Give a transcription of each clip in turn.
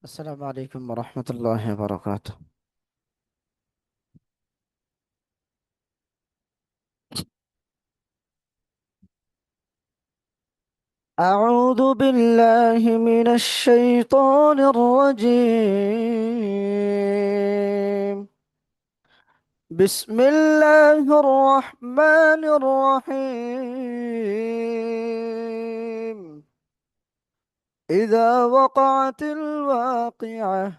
السلام عليكم ورحمة الله وبركاته. أعوذ بالله من الشيطان الرجيم. بسم الله الرحمن الرحيم. إذا وقعت الواقعة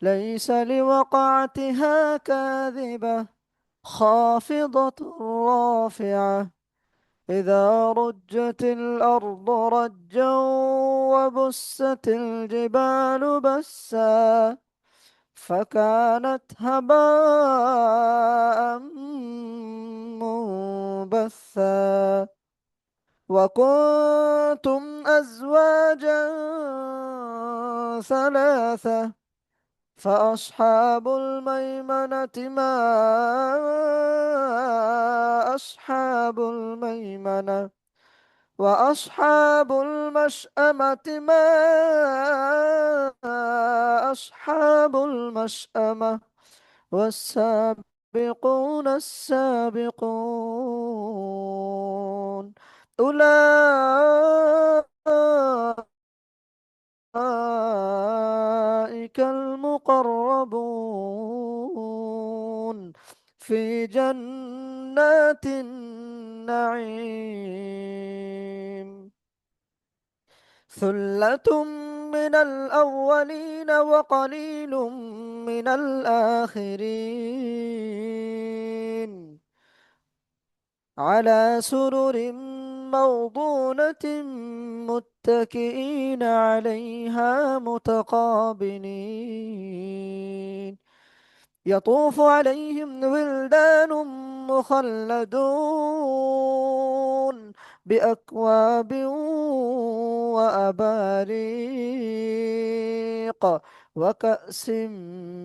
ليس لوقعتها كاذبة، خافضة رافعة. إذا رجت الأرض رجا وبست الجبال بسا فكانت هباء منبثا. وكنتم أزواجا ثلاثة، فأصحاب الميمنة ما أصحاب الميمنة، وأصحاب المشأمة ما أصحاب المشأمة، والسابقون السابقون أولئك المقربون في جنات النعيم. ثلة من الأولين وقليل من الآخرين، على سرر موضونة متكئين عليها متقابلين. يطوف عليهم ولدان مخلدون بأكواب وأباريق وكأس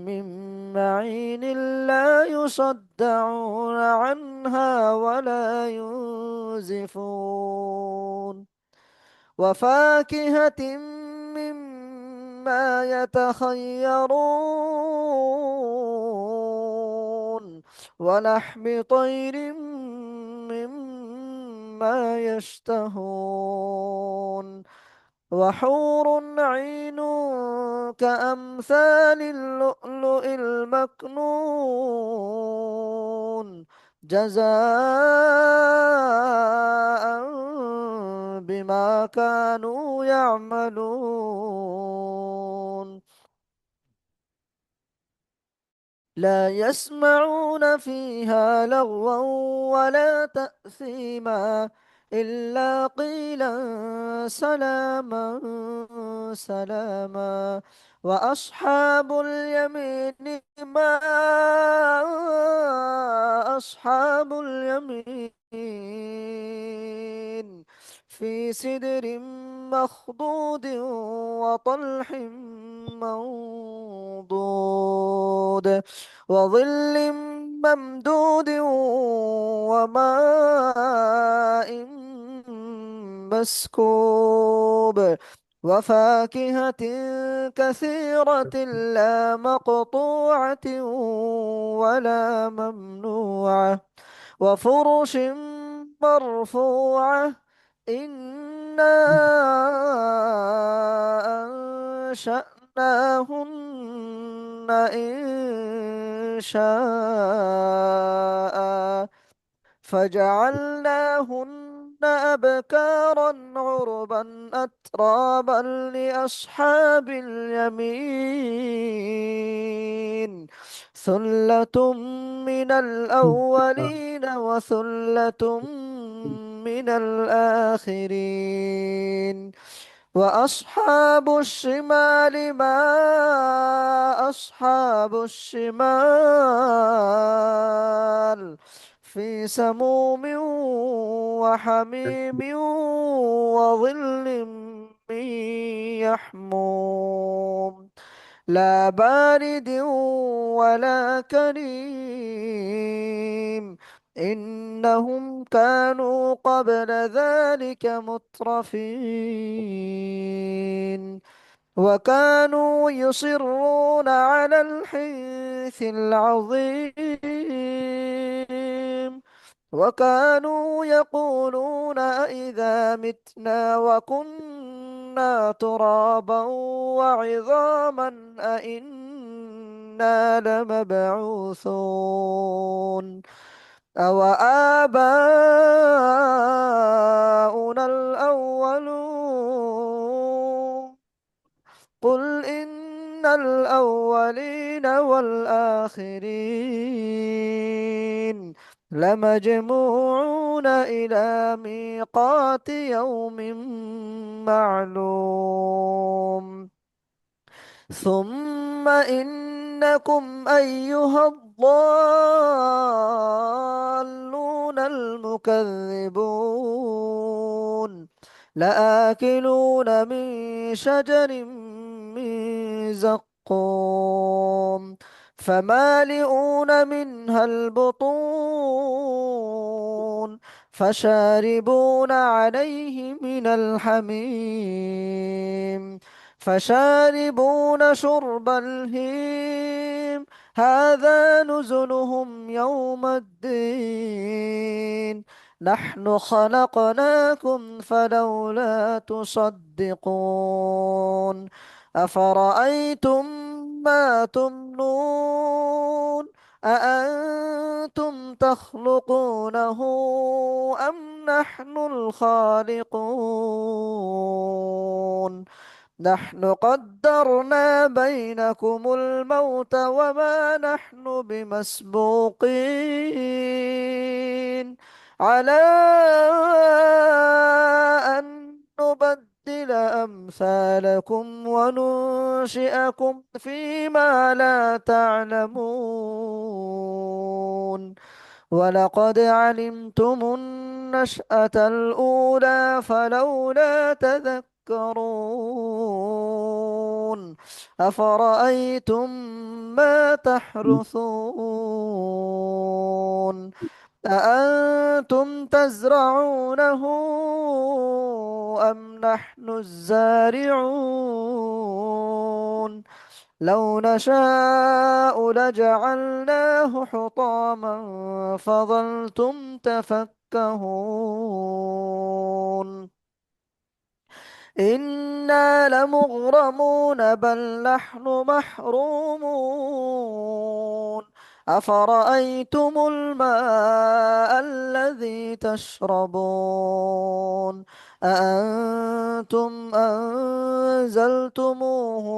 من معين لا يصدعون عنها ولا ينزفون. وفاكهة مما يتخيرون، ولحم طير مما يشتهون، وحور عين كأمثال اللؤلؤ المكنون، جزاء بما كانوا يعملون. لا يسمعون فيها لغوا ولا تأثيما إلا قيلا سلاما سلاما. وأصحاب اليمين ما أصحاب اليمين، في سدر مخضود وطلح منضود وظل ممدود وماء مسكوب وفاكهة كثيرة لا مقطوعة ولا ممنوعة وفرش مرفوعة. إنا أنشأناهن إن شاء فجعلناهن أبكارا عربا أترابا لأصحاب اليمين. ثلة من الأولين وثلة من الآخرين. وأصحاب الشمال ما أصحاب الشمال، في سموم وحميم وظل من يحموم، لا بارد ولا كريم. إنهم كانوا قبل ذلك مترفين. وكانوا يصرون على الحنث العظيم، وكانوا يقولون أإذا متنا وكنا ترابا وعظاما أإنا لمبعوثون أو آباؤنا الأولون. قل إن الأولين والآخرين لمجموعون إلى ميقات يوم معلوم. ثم إنكم أيها الضالون المكذبون لآكلون من شجر من زقوم فمالئون منها البطون فشاربون عليه من الحميم فشاربون شرب الهيم هذا نزلهم يوم الدين نحن خلقناكم فلولا تصدقون أفرأيتم ما تمنون أأنتم تخلقونه أم نحن الخالقون نحن قدرنا بينكم الموت وما نحن بمسبوقين على أن نبدل أمثالكم وننشئكم فيما لا تعلمون ولقد علمتم النشأة الأولى فلولا تذكرون أفرأيتم ما تحرثون أأنتم تزرعونه أم نحن الزارعون لو نشاء لجعلناه حطاما فظلتم تفكهون إنا لمغرمون بل نحن محرومون أفرأيتم الماء الذي تشربون أأنتم أنزلتموه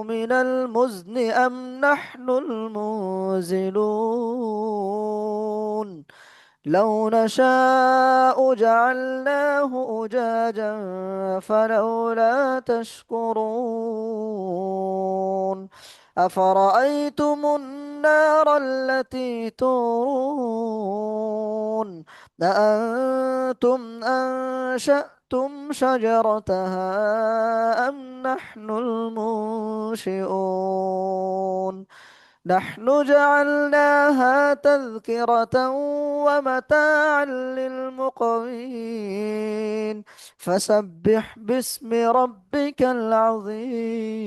من المزن أم نحن المنزلون لو نشاء جعلناه أجاجا فلولا تشكرون أفرأيتم النار التي تورون أأنتم أنشأتم شجرتها أم نحن المنشئون نحن جعلناها تذكرة ومتاعا للمقوين فسبح باسم ربك العظيم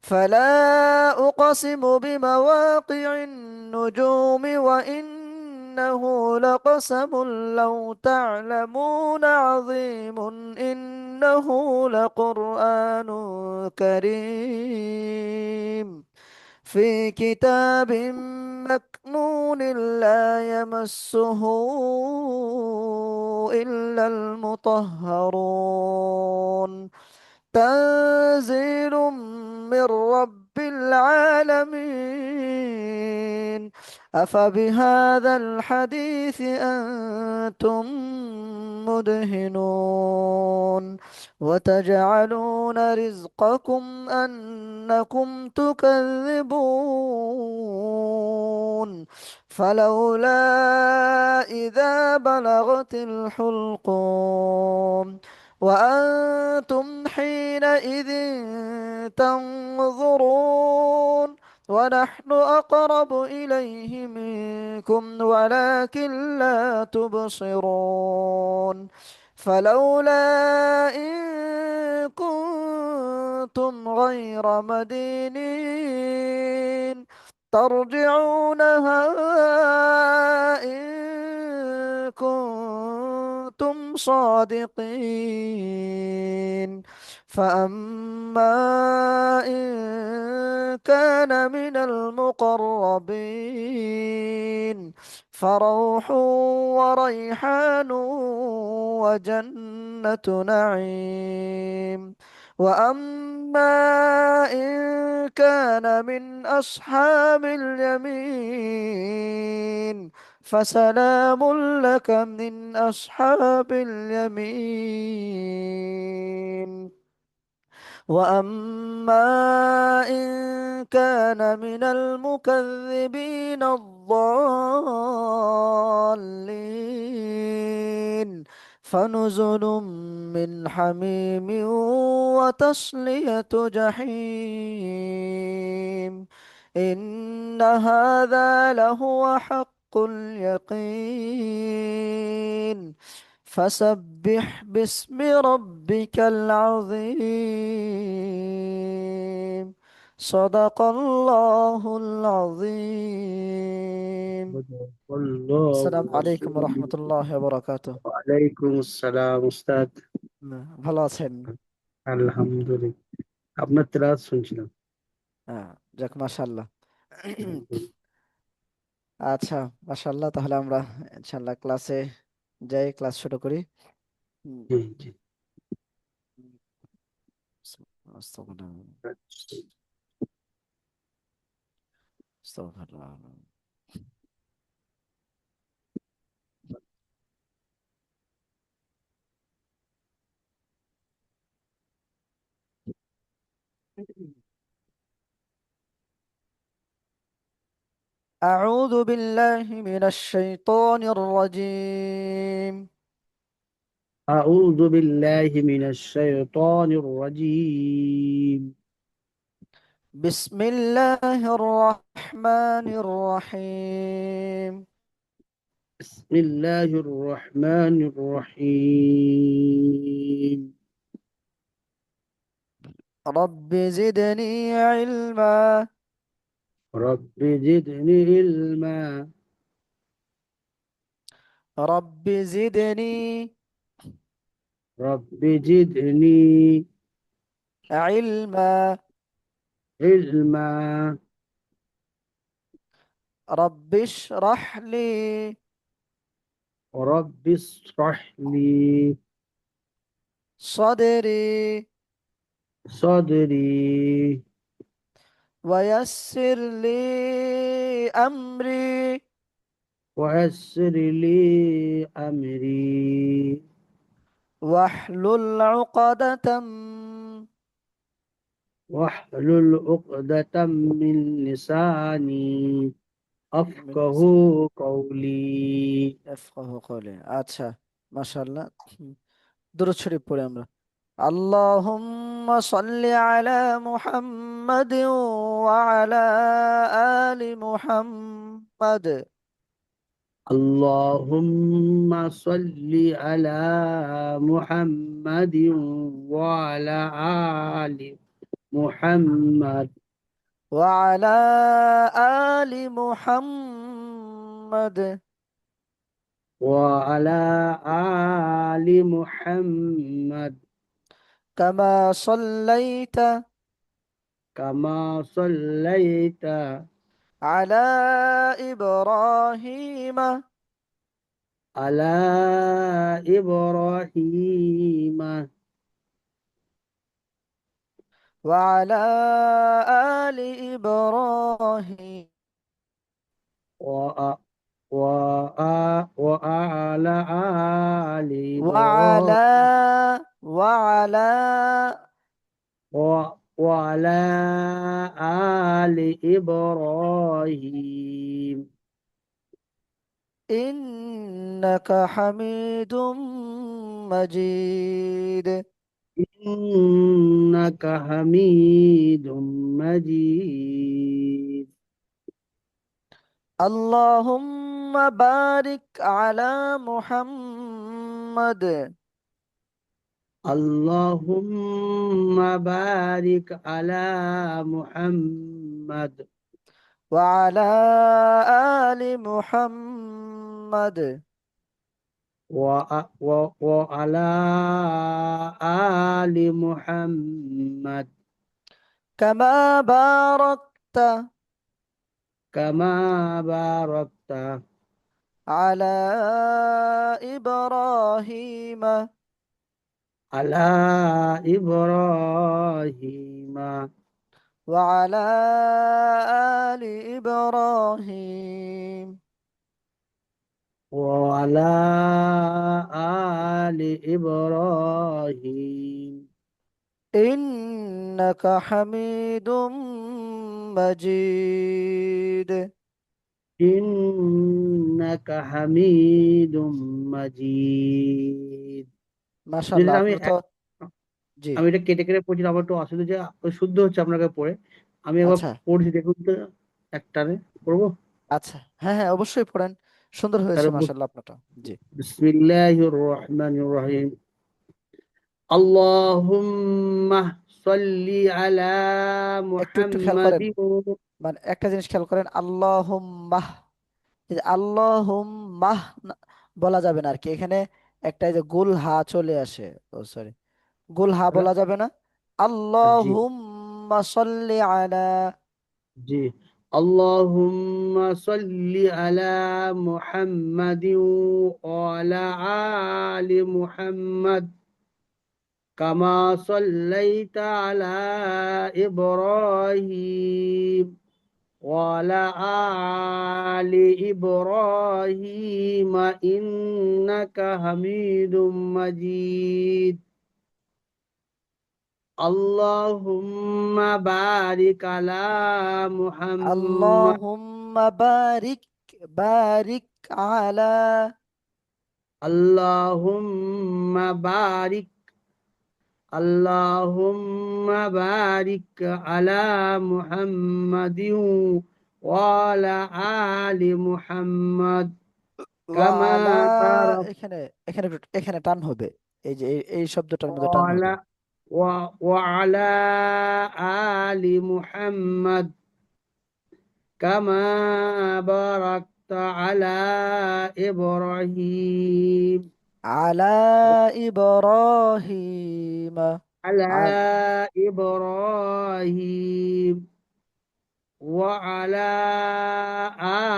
فلا أقسم بمواقع النجوم وإنه لقسم لو تعلمون عظيم إنه لقرآن كريم في كتاب مكنون لا يمسه إلا المطهرون تنزيل من رب العالمين أفبهذا الحديث أنتم مدهنون وتجعلون رزقكم أنكم تكذبون فلولا إذا بلغت الحلقوم وأنتم حينئذ تنظرون ونحن أقرب إليه منكم ولكن لا تبصرون فلولا إن كنتم غير مدينين ترجعونها إن كنتم صادقين. فأما إن كان من المقربين فروح وريحان وجنة نعيم. وأما إن كان من أصحاب اليمين فسلام لك من أصحاب اليمين. وأما إن كان من المكذبين الضالين فنزل من حميم وتصلية جحيم. إن هذا لهو حق اليقين. فسبح باسم ربك العظيم. صدق الله العظيم. صدق الله السلام عليكم ورحمة العظيم. الله وبركاته. ওয়ালাইকুম আসসালাম উস্তাদ। ভালো আছেন? আলহামদুলিল্লাহ, আপনার তেলাওয়াত শুনছিলাম। হ্যাঁ, যাক মাশাআল্লাহ। আচ্ছা, মাশাআল্লাহ, তাহলে আমরা ইনশাআল্লাহ ক্লাসে যাই, ক্লাস শুরু করি। হুম, জি জি। আস্তাগফিরুল্লাহ, আস্তাগফিরুল্লাহ। أعوذ بالله من الشيطان الرجيم. أعوذ بالله من الشيطان الرجيم. بسم الله الرحمن الرحيم. بسم الله الرحمن الرحيم. رب زدني علما. رب زدني علما. رب زدني رب زدني علما. علما. رب اشرح لي رب اشرح لي صدري صدري ويسر لي أمري ويسر لي أمري واحلل عقدة واحلل عقدة من لساني من أفقه لساني قولي. يفقه قولي. আচ্ছা, মাশাআল্লাহ। درود شريف পড়ি আমরা। اللهم صل على محمد وعلى آل محمد. اللهم صل على محمد وعلى آل محمد وعلى آل محمد وعلى آل محمد كما صليت كما صليت على إبراهيم على إبراهيم وعلى آل إبراهيم وأ- وعلى آل وعلى إبراهيم وعلى وعلى آل إبراهيم إنك حميد مجيد. إنك حميد مجيد. اللهم بارك على محمد আল্লাহুম্মা বারিক আলা মুহাম্মাদ وعلى آل محمد ওয়া আলা আলি মুহাম্মাদ كما باركت কামা বারাকতা على إبراهيم আলা ইব্রাহিমা وعلى آل إبراهيم ওয়া আলা আলি ইব্রাহিম إنك حميد مجيد ইন্নাকা হামিদুম মাজিদ। যদি মাশাল্লাহ আমি আপনার তো জি আমি এটা কেটে কেটে পড়ছি, আমার একটু অসুবিধা হচ্ছে, শুদ্ধ হচ্ছে আপনাকে পড়ে। আমি একবার আচ্ছা পড়ছি, দেখুন তো একটানে পড়বো। আচ্ছা হ্যাঁ হ্যাঁ অবশ্যই পড়েন সুন্দর হয়েছে তাহলে মাশাল্লাহ আপনারটা জি বিসমিল্লাহির রহমানির রহিম। আল্লাহুম্মা সাল্লি আলা একটু খেয়াল করেন মুহাম্মাদিন। মানে একটা জিনিস খেয়াল করেন আল্লাহুম্মাহ এই যে আল্লাহুম্মাহ বলা যাবে না আর কি এখানে একটা এই যে গুল হা চলে আসে ও সরি গুল হা তাহলে বলা যাবে না জি আল্লাহুম্মা সাল্লি আলা জি আল্লাহুম্মা সাল্লি আলা মুহাম্মাদিন ওয়া আলা আলি মুহাম্মাদ কামা সাল্লাইতা আলা ইব্রাহিম ওয়া আলা আলি ইব্রাহিম ইন্নাকা হামিদুম মাজিদ। আল্লাহুম্মা বারিক আলা মুহাম্মাদ আল্লাহুম্মা বারিক বারিক আলা আল্লাহুম্মা বারিক আল্লাহুম্মা বারিক আলা মুহাম্মাদিন ওয়া আলা আলি মুহাম্মাদ কামা ওয়ালা বারাক এখানে এখানে টান হবে এই যে এই শব্দটার মধ্যে ওয়া টান হবে আলা ওয়া আলা আলি মুহাম্মাদ কামা বারাকতা আলা ইব্রাহিম আলা ইব্রাহিম আলা আল ইব্রাহিম وعلى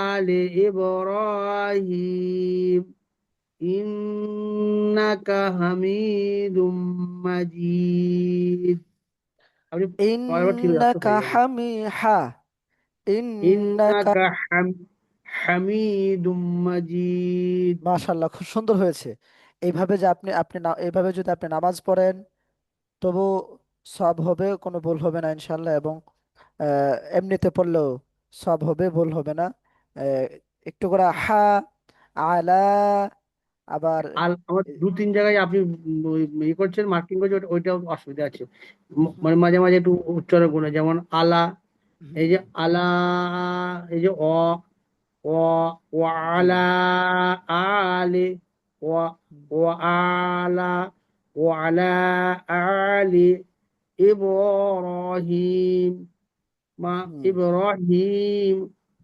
آل إبراهيم إنك حميد مجيد। আপনি পরেরবার ঠিক রাখতে ইন্নাকা হয়ে যাবে। হামিহা ইন্নাকা ইন্নাকা হামিদুম মাজিদ। মাশাআল্লাহ খুব সুন্দর হয়েছে এইভাবে যে আপনি আপনি না এইভাবে যদি আপনি নামাজ পড়েন তবু সব হবে কোনো ভুল হবে না ইনশাআল্লাহ এবং এমনিতে পড়লেও সব হবে ভুল হবে না আহ, একটু করে হা আলা আবার আমার এ, দু তিন জায়গায় আপনি ইয়ে করছেন, মার্কিং করছেন, ওইটাও অসুবিধা আছে। হুম মানে মাঝে মাঝে একটু উচ্চারণ গুলো, যেমন আলা, এই হুম যে আলা, এই যে ও জি وعلى آل و হুম وعلى وعلى آل إبراهيم مع হুম إبراهيم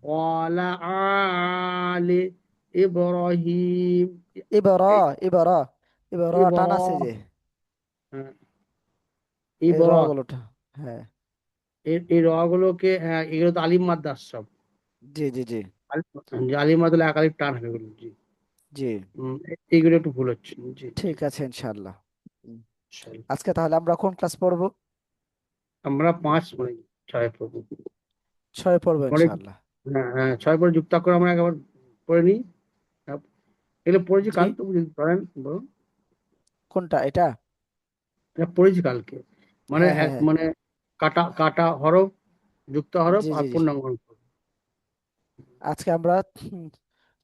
وعلى آل إبراهيم এবার এবার এবার টান আছে إبراهيم যে এই র إبراهيم গুলোটা হ্যাঁ এই র গুলোকে, হ্যাঁ, এগুলো তো আলিম মাদ্রাস সব। জি জি জি আলিম মাদ্রাস একাধিক টান হবে এগুলো, জি। জি এইগুলো একটু ভুল হচ্ছে, জি জি। ঠিক আছে ইনশাআল্লাহ হুম। চল। আজকে তাহলে আমরা কোন ক্লাস পড়বো আমরা পাঁচ মানে ছয় পড়বো। ছয় পড়বো পরে, ইনশাআল্লাহ হ্যাঁ হ্যাঁ, ছয় পরে যুক্তাক্ষর আমরা একবার পড়ে নিই। এগুলো পড়েছি জি কাল, তো যদি ধরেন বলুন। কোনটা এটা এটা পড়েছি কালকে, মানে হ্যাঁ হ্যাঁ এক হ্যাঁ মানে কাটা কাটা হরফ, যুক্ত হরফ জি আর জি জি পূর্ণাঙ্গ হরফ। আজকে আমরা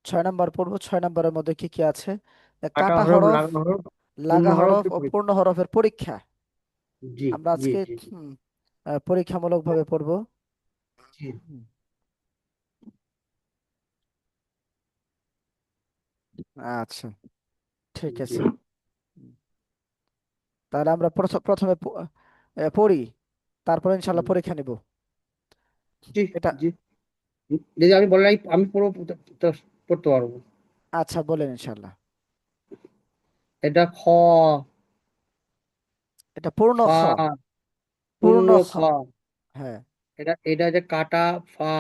6 নাম্বার পড়বো 6 নাম্বারের মধ্যে কি কি আছে কাটা কাটা হরফ, হরফ লাগা হরফ, পূর্ণ লাগা হরফ হরফ ও পড়েছি। পূর্ণ হরফের পরীক্ষা জি আমরা জি আজকে জি জি পরীক্ষামূলক ভাবে পড়বো জি হুম, আচ্ছা ঠিক জি। আছে তাহলে আমরা প্রথমে পড়ি, তারপরে ইনশাল্লাহ হুম, পরীক্ষা নিব। জি, এটা জি। যদি আমি বললাই আমি পুরো পড়তে পারবো। আচ্ছা, বলেন ইনশাল্লাহ। এটা খ, এটা পূর্ণ ফা, খ। পূর্ণ পূর্ণ খ। খ। হ্যাঁ। এটা যে কাটা ফা,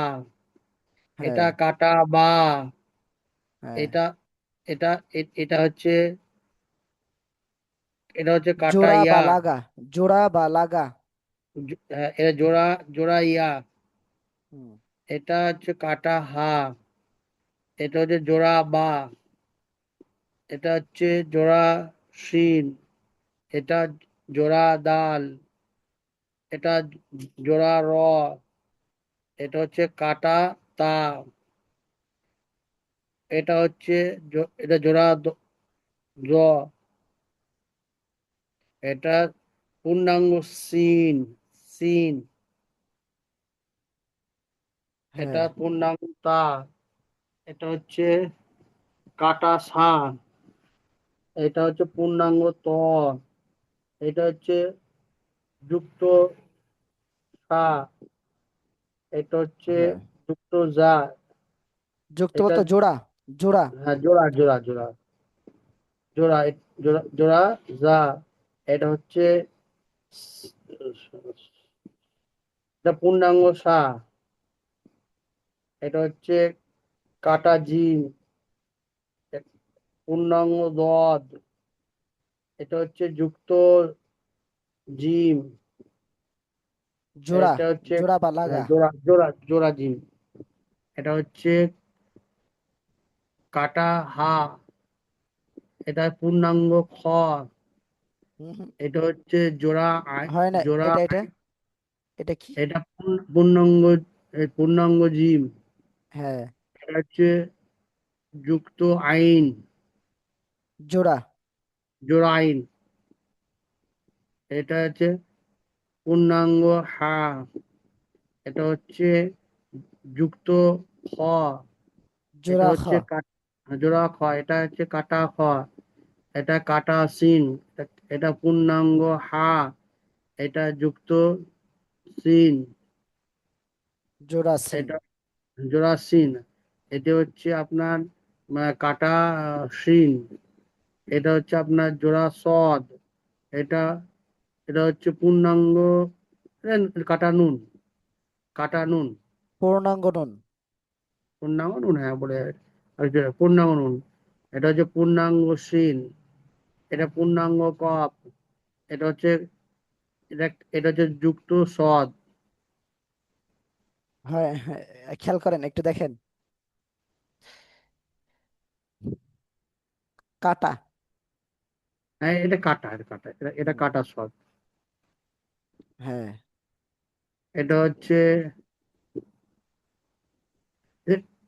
এটা হ্যাঁ। কাটা বা, হ্যাঁ। এটা এটা এটা হচ্ছে, এটা হচ্ছে কাটা জোড়া বা ইয়া। লাগা। জোড়া বা লাগা। হ্যাঁ, এটা জোড়া, জোড়া ইয়া। হুম। এটা হচ্ছে কাটা হা, এটা হচ্ছে জোড়া বা, এটা হচ্ছে জোড়া শিন, এটা জোড়া দাল, এটা জোড়া র, এটা হচ্ছে কাটা তা, এটা হচ্ছে এটা জোড়া জ, এটা পূর্ণাঙ্গ সিন, সিন, এটা হ্যাঁ। পূর্ণাঙ্গ তা, এটা হচ্ছে কাটা সা, এটা হচ্ছে পূর্ণাঙ্গ ত, এটা হচ্ছে যুক্ত সা, এটা হচ্ছে হ্যাঁ। যুক্ত যা, যুক্ত এটা, বলতে জোড়া। জোড়া। হ্যাঁ, জোড়া জোড়া জোড়া জোড়া জোড়া জোড়া যা, এটা হচ্ছে এটা পূর্ণাঙ্গ সা, এটা হচ্ছে কাটা জিম, পূর্ণাঙ্গ দদ, এটা হচ্ছে যুক্ত জিম, জোড়া। এটা হচ্ছে, জোড়া বা হ্যাঁ, লাগা। জোড়া জোড়া জোড়া জিম, এটা হচ্ছে কাটা হা, এটা পূর্ণাঙ্গ খ, হুম হুম। এটা হচ্ছে জোড়া হয় না। জোড়া এটা এটা এটা কি? এটা পূর্ণাঙ্গ, পূর্ণাঙ্গ জিম, হ্যাঁ। এটা হচ্ছে যুক্ত আইন, জোড়া। জোড়া আইন, এটা হচ্ছে পূর্ণাঙ্গ হা, এটা হচ্ছে যুক্ত খ, এটা জোড়া খ। হচ্ছে জোড়া খ, এটা হচ্ছে কাটা খ, এটা কাটা সিন, এটা পূর্ণাঙ্গ হা, এটা যুক্ত সিন, জোড়া সিন। এটা জোড়া সিন, এটা হচ্ছে আপনার কাটা সিন, এটা হচ্ছে আপনার জোড়া সদ, এটা এটা হচ্ছে পূর্ণাঙ্গ কাটা নুন, কাটা নুন, পূর্ণাঙ্গ নুন। পূর্ণাঙ্গ নুন, হ্যাঁ বলে আর কি, পূর্ণাঙ্গ নুন, এটা হচ্ছে পূর্ণাঙ্গ সিন, এটা পূর্ণাঙ্গ কপ, এটা হচ্ছে, এটা এটা হচ্ছে যুক্ত সদ। হয়, হ্যাঁ। খেয়াল করেন, একটু দেখেন। কাটা। হ্যাঁ, এটা কাটা, এটা কাটা, এটা হুম। কাটা সদ, হ্যাঁ। এটা হচ্ছে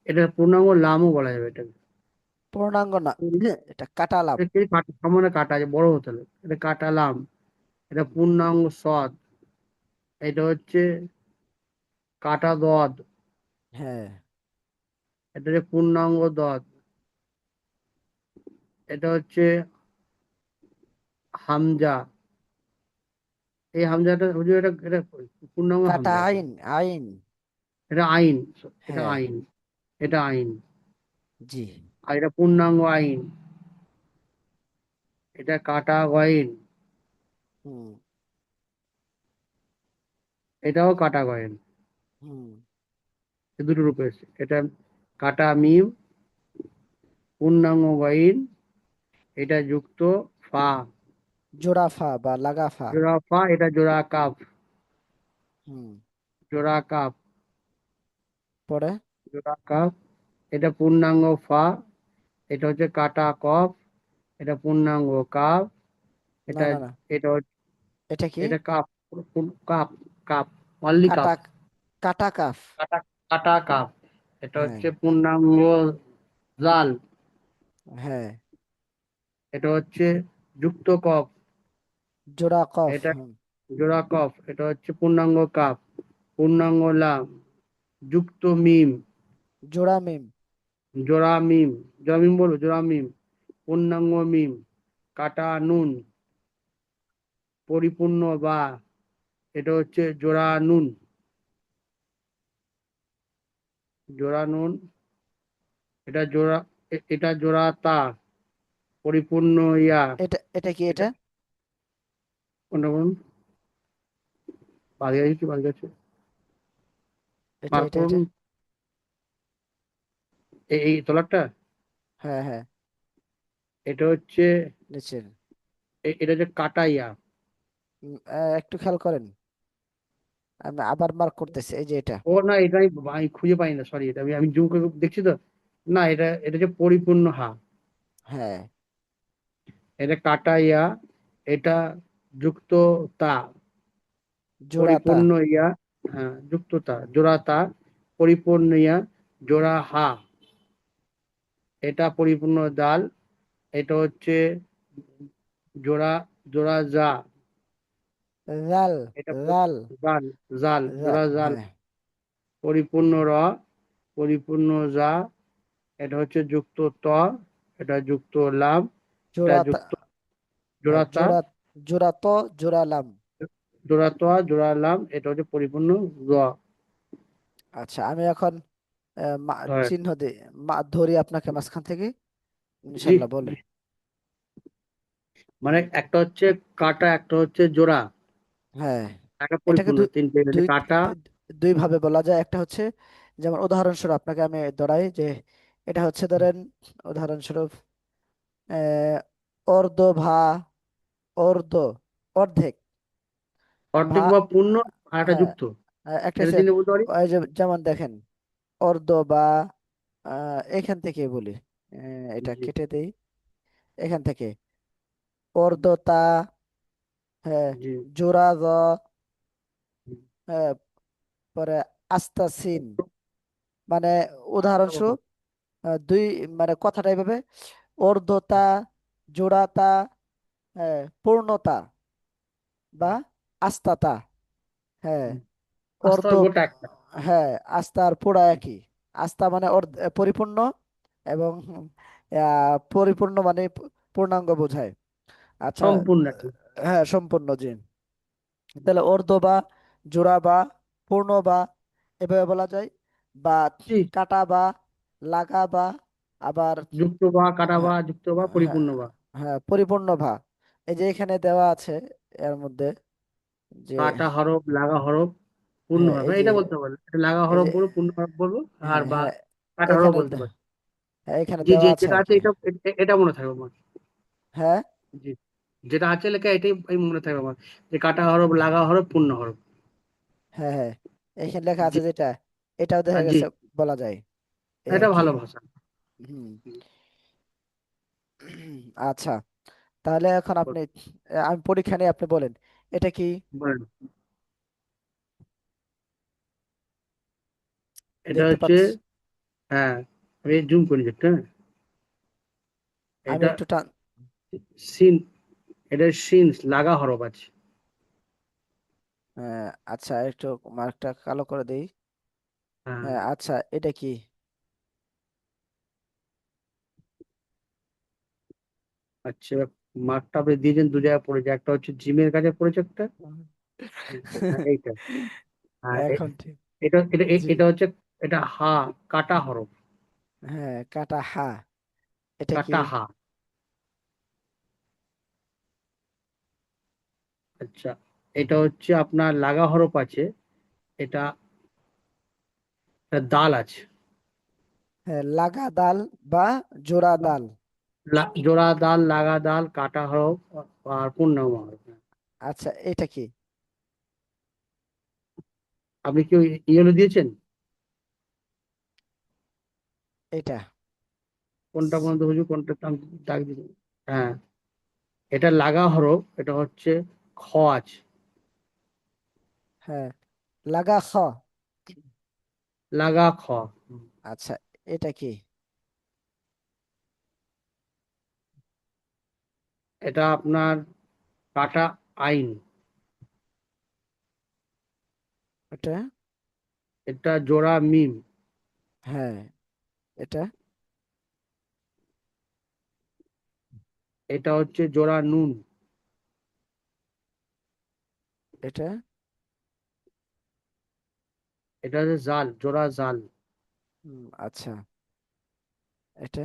এটা পূর্ণাঙ্গ লামও বলা যাবে এটাকে। পূর্ণাঙ্গ না। এটা কাটালাম। সামান্য কাটা আছে, বড় হতে হবে, এটা কাটালাম, এটা হুম। পূর্ণাঙ্গ সদ, এটা হচ্ছে কাটা দদ, হ্যাঁ। এটা হচ্ছে পূর্ণাঙ্গ দদ, এটা হচ্ছে হামজা, এই হামজাটা হুজুর, এটা পূর্ণাঙ্গ কাটা হামজা এটা, আইন। আইন। এটা আইন, এটা হ্যাঁ। আইন, এটা আইন, জি। আর এটা পূর্ণাঙ্গ আইন, এটা কাটা গয়েন, হুম। এটাও কাটা গয়েন, হুম। এই দুটো রূপে এসেছে, এটা কাটা মিম, পূর্ণাঙ্গ গয়েন, এটা যুক্ত ফা, জোড়া ফা বা লাগা ফা। জোড়া ফা, এটা জোড়া কাফ, হুম। জোড়া কাফ, পরে। জোড়া কাফ, এটা পূর্ণাঙ্গ ফা, এটা হচ্ছে কাটা কফ, এটা পূর্ণাঙ্গ কাফ, না এটা না না। এটা এটা কি? এটা cup, cup, cup, only cup, কাটা। কাটা কাফ। কাটা, কাটা কাপ, এটা হ্যাঁ। হচ্ছে পূর্ণাঙ্গ জাল, হ্যাঁ। এটা হচ্ছে যুক্ত কফ, জোড়া কফ। এটা হুম। জোড়া কফ, এটা হচ্ছে পূর্ণাঙ্গ কাপ, পূর্ণাঙ্গ লাম, যুক্ত মিম, জোড়া মিম। জোড়া মিম, জোড়া মিম বলো, জোড়া মিম, পূর্ণাঙ্গ মিম, কাটা নুন, পরিপূর্ণ বা, এটা হচ্ছে জোড়া নুন, জোড়া নুন, এটা জোড়া, এটা জোড়া তা, পরিপূর্ণ ইয়া, এটা এটা কি এটা এটা? কোনটা বলুন? বাদ গেছে, কি বাদ গেছে? এটা মার্ক এটা করুন। এটা এই তলারটা, হ্যাঁ হ্যাঁ, এটা হচ্ছে, নিচের। এটা হচ্ছে কাটা ইয়া। একটু খেয়াল করেন, আমি আবার মার্ক করতেছি, এই যে এটা। ও না, এটা আমি খুঁজে পাই না, সরি, এটা আমি আমি জুম করে দেখছি তো। না, এটা হচ্ছে পরিপূর্ণ হা। হ্যাঁ, এটা কাটা ইয়া, এটা যুক্ত তা, জোড়াতা। পরিপূর্ণ ইয়া, হ্যাঁ যুক্ত তা, জোড়া তা, পরিপূর্ণ ইয়া, জোড়া হা, এটা পরিপূর্ণ দাল, এটা হচ্ছে জোড়া, জোড়া জা, জাল। এটা জাল। জাল, জাল, জোড়া জাল, হ্যাঁ, পরিপূর্ণ র, পরিপূর্ণ যা, এটা হচ্ছে যুক্ত ত, এটা যুক্ত লাম, এটা জোড়াতা। যুক্ত জোড়াতা, জোড়া, জোড়াত, জোড়ালাম। জোড়াতা, জোড়ালাম, এটা হচ্ছে পরিপূর্ণ র। আচ্ছা, আমি এখন ধরেন। চিহ্ন দিই, ধরি আপনাকে মাঝখান থেকে, জি, ইনশাল্লাহ বলে। মানে একটা হচ্ছে কাটা, একটা হচ্ছে জোড়া, হ্যাঁ, একটা এটাকে পরিপূর্ণ, তিনটে হচ্ছে দুই কাটা। দুই ভাবে বলা যায়। একটা হচ্ছে, যেমন উদাহরণস্বরূপ আপনাকে আমি ধরাই যে, এটা হচ্ছে ধরেন, উদাহরণস্বরূপ আহ অর্ধ অর্ধ, অর্ধেক, ভা, অর্ধেক বা পূর্ণ, আর একটা হ্যাঁ, যুক্ত, একটা এটা হচ্ছে, চিনতে বলতে পারি। ওই যে যেমন দেখেন, অর্ধ বা, এখান থেকে বলি, এটা জি, কেটে দেই, এখান থেকে অর্ধতা, হ্যাঁ, জি, জোড়া জ, হ্যাঁ, পরে আস্তাসিন, মানে উদাহরণস্বরূপ দুই, মানে কথাটা এইভাবে, অর্ধতা, জোড়াতা, হ্যাঁ, পূর্ণতা বা আস্তাতা, হ্যাঁ, অর্ধ, আস্তে গোটা একটা। হ্যাঁ, আস্তা আর পুরা একই। আস্তা মানে পরিপূর্ণ, এবং পরিপূর্ণ মানে পূর্ণাঙ্গ বোঝায়। আচ্ছা, সম্পূর্ণ একটা। হ্যাঁ, সম্পূর্ণ, জি। তাহলে অর্ধ বা, জোড়া বা, পূর্ণ বা, এভাবে বলা যায়, বা জি, কাটা বা, লাগা বা, আবার, যুক্ত বা, কাটা বা, হ্যাঁ যুক্ত বা, হ্যাঁ পরিপূর্ণ বা। হ্যাঁ, পরিপূর্ণ ভা। এই যে এখানে দেওয়া আছে, এর মধ্যে যে, কাটা হরফ, লাগা হরফ, পূর্ণ হ্যাঁ, হরফ, এই যে, এটা বলতে পারবো, এটা লাগা এই হরফ যে, বলবো, পূর্ণ হরফ বলবো, আর হ্যাঁ বা হ্যাঁ, কাটা হরফ এখানে বলতে পারি। হ্যাঁ, এখানে জি, জি, দেওয়া আছে যেটা আর আছে কি। এটা, এটা মনে থাকবে আমার। হ্যাঁ জি, যেটা আছে লেখা এটাই এই মনে থাকবে আমার, যে কাটা হরফ, লাগা হরফ, পূর্ণ হরফ। হ্যাঁ হ্যাঁ, এখানে লেখা জি, আছে যেটা, এটাও দেখা জি, গেছে বলা যায়, এই আর এটা কি। ভালো ভাষা। হুম। আচ্ছা, তাহলে এখন আপনি, আমি পরীক্ষা নিয়ে, আপনি বলেন এটা কি, বলেন। এটা দেখতে হচ্ছে, পাচ্ছ? হ্যাঁ, আমি জুম করি একটু, হ্যাঁ। আমি এটা একটু টান, সিন, এটা সিন লাগা হরফ আছে। আচ্ছা, একটু মার্কটা কালো করে দেই। হ্যাঁ, হ্যাঁ, আচ্ছা, এটা কি? আচ্ছা, এবার মার্কটা আপনি দিয়েছেন দু জায়গায় পড়েছে, একটা হচ্ছে জিমের কাছে পড়েছে একটা। হ্যাঁ, এইটা, হ্যাঁ, এখন ঠিক, এটা এটা জি, এটা হচ্ছে, এটা হা, কাটা হরফ, হ্যাঁ, কাটা হা, এটা কি? কাটা হা। আচ্ছা, এটা হচ্ছে আপনার লাগা হরফ আছে, এটা, এটা দাল আছে। হ্যাঁ, লাগা দাল বা জোড়া দাল। জোড়া দাল, লাগা দাল, কাটা হরফ, আর পূর্ণাঙ্গ হরফ। আচ্ছা, এটা কি? আপনি কি ইয়েলো দিয়েছেন? এটা, কোনটা পর্যন্ত হুজুর, কোনটা আমি দাগ দিয়েছেন? হ্যাঁ, এটা লাগা হরফ, এটা হচ্ছে খ আছে। হ্যাঁ, লাগা খ। লাগা খ। আচ্ছা, এটা কি? এটা আপনার কাটা আইন। এটা, এটা জোড়া মিম। হ্যাঁ, এটা, এটা হচ্ছে জোড়া নুন। এটা এটা হচ্ছে জাল, জোড়া জাল। আচ্ছা, এটা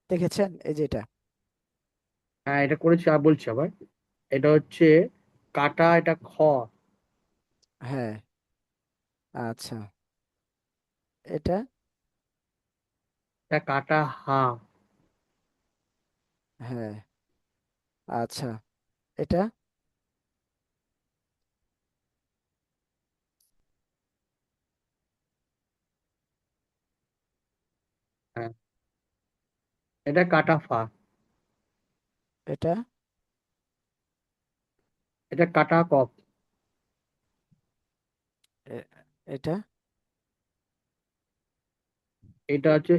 দেখেছেন, এই যে এটা। হ্যাঁ, এটা করেছি, আর বলছি আবার। এটা হচ্ছে কাটা, এটা খ। হ্যাঁ, আচ্ছা, এটা এটা কাটা হা। হ্যাঁ, আচ্ছা, এটা হ্যাঁ, এটা কাটা ফা। এটা এটা কাটা কপ। এ- এটা এটা হচ্ছে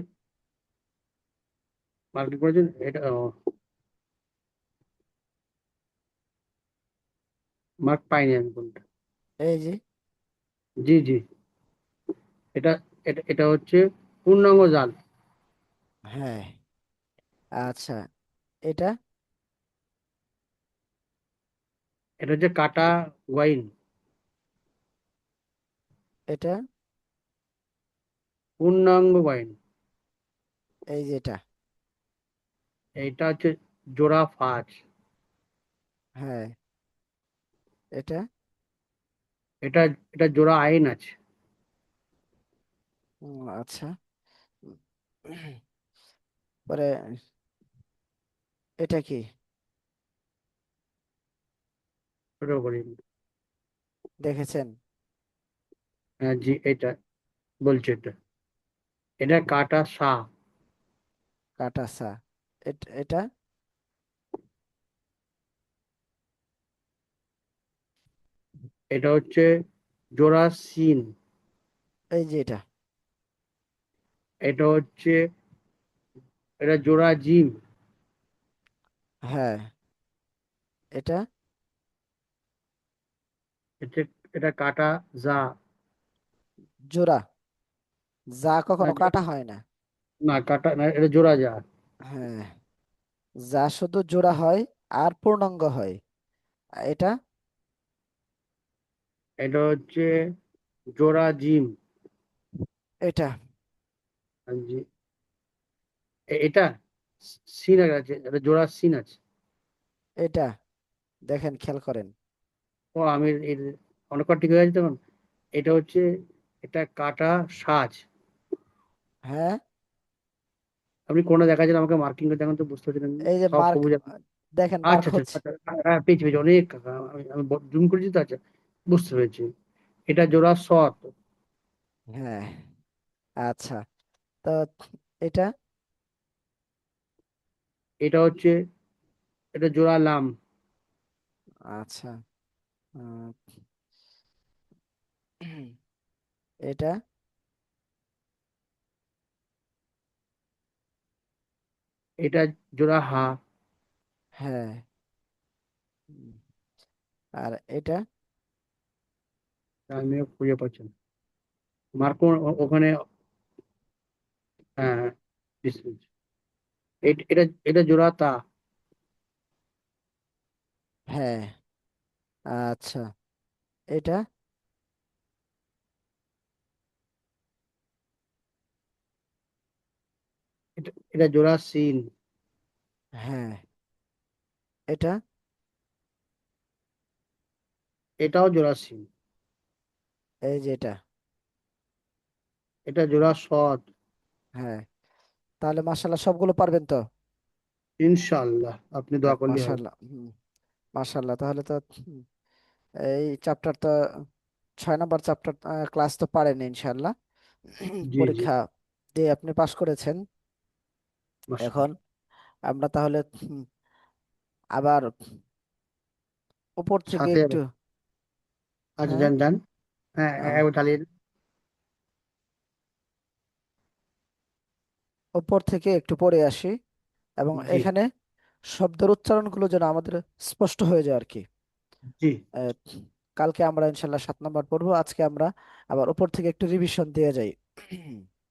মার্কিং করেছেন এটা, মার্ক পাইনি আমি কোনটা। এই যে জি জি। এটা এটা এটা হচ্ছে পূর্ণাঙ্গ জাল। হ্যাঁ, আচ্ছা, এটা এটা হচ্ছে কাটা ওয়াইন। এটা পূর্ণাঙ্গ ওয়াইন। এই যে এটা এটা হচ্ছে জোড়া ফাজ। হ্যাঁ, এটা এটা এটা জোড়া আইন আছে। আচ্ছা, পরে এটা কি ছোট করি। দেখেছেন? হ্যাঁ জি, এটা বলছি, এটা এটা কাটা সা। কাটাসা, এটা এটা হচ্ছে জোড়া সিন। এই যে এটা এটা হচ্ছে, এটা জোড়া জিম। হ্যাঁ, এটা এটা এটা কাটা যা। জোড়া, যা না কখনো কাটা হয় না। না, কাটা না, এটা জোড়া যা। হ্যাঁ, যা শুধু জোড়া হয় আর পূর্ণাঙ্গ হয়। এটা এটা হচ্ছে জোড়া জিম। এটা আর এটা সিন আছে, এটা জোড়া সিন আছে। এটা দেখেন, খেয়াল করেন। ও আমি অনেক ঠিক হয়ে গেছে তখন। এটা হচ্ছে, এটা কাটা সাজ। হ্যাঁ, আপনি কোনটা দেখাচ্ছেন আমাকে মার্কিং করে দেখেন তো, বুঝতে পারছেন আমি। এই যে সব মার্ক, সবুজ আছে। দেখেন মার্ক আচ্ছা আচ্ছা হচ্ছে। আচ্ছা, হ্যাঁ পেয়েছি পেয়েছি, অনেক কাকা, আমি জুম করেছি তো, আচ্ছা বুঝতে পেরেছি। এটা জোড়া শত। হ্যাঁ, আচ্ছা, তো এটা এটা হচ্ছে, এটা জোড়া লাম। আচ্ছা, উম, এটা এটা জোড়া হা। হ্যাঁ, উম, আর এটা আমিও খুঁজে পাচ্ছি না। মার্কো ওখানে। হ্যাঁ, বুঝতে পেরেছি। এটা এটা জোড়া তা। হ্যাঁ, আচ্ছা, এটা এটা জোড়া সিন। হ্যাঁ, এটা এটাও জোড়া সিন। এই যে এটা এটা জোড়া শত। হ্যাঁ, তাহলে মাশাল্লাহ সবগুলো পারবেন তো? ইনশাআল্লাহ, আপনি দোয়া করলেই হবে। মাশাল্লাহ, মাশাল্লাহ, তাহলে তো এই চ্যাপ্টার তো 6 নম্বর চ্যাপ্টার ক্লাস তো পারেন ইনশাল্লাহ। জি জি। পরীক্ষা দিয়ে আপনি পাশ করেছেন। এখন মাশাআল্লাহ। আমরা তাহলে আবার উপর থেকে সাথে, একটু, আচ্ছা হ্যাঁ, যান যান। হ্যাঁ আহ, তাহলে। উপর থেকে একটু পড়ে আসি, এবং জি এখানে শব্দের উচ্চারণগুলো যেন আমাদের স্পষ্ট হয়ে যায় আর কি। জি আহ, কালকে আমরা ইনশাল্লাহ 7 নম্বর পড়বো, আজকে আমরা আবার উপর থেকে একটু রিভিশন দিয়ে যাই।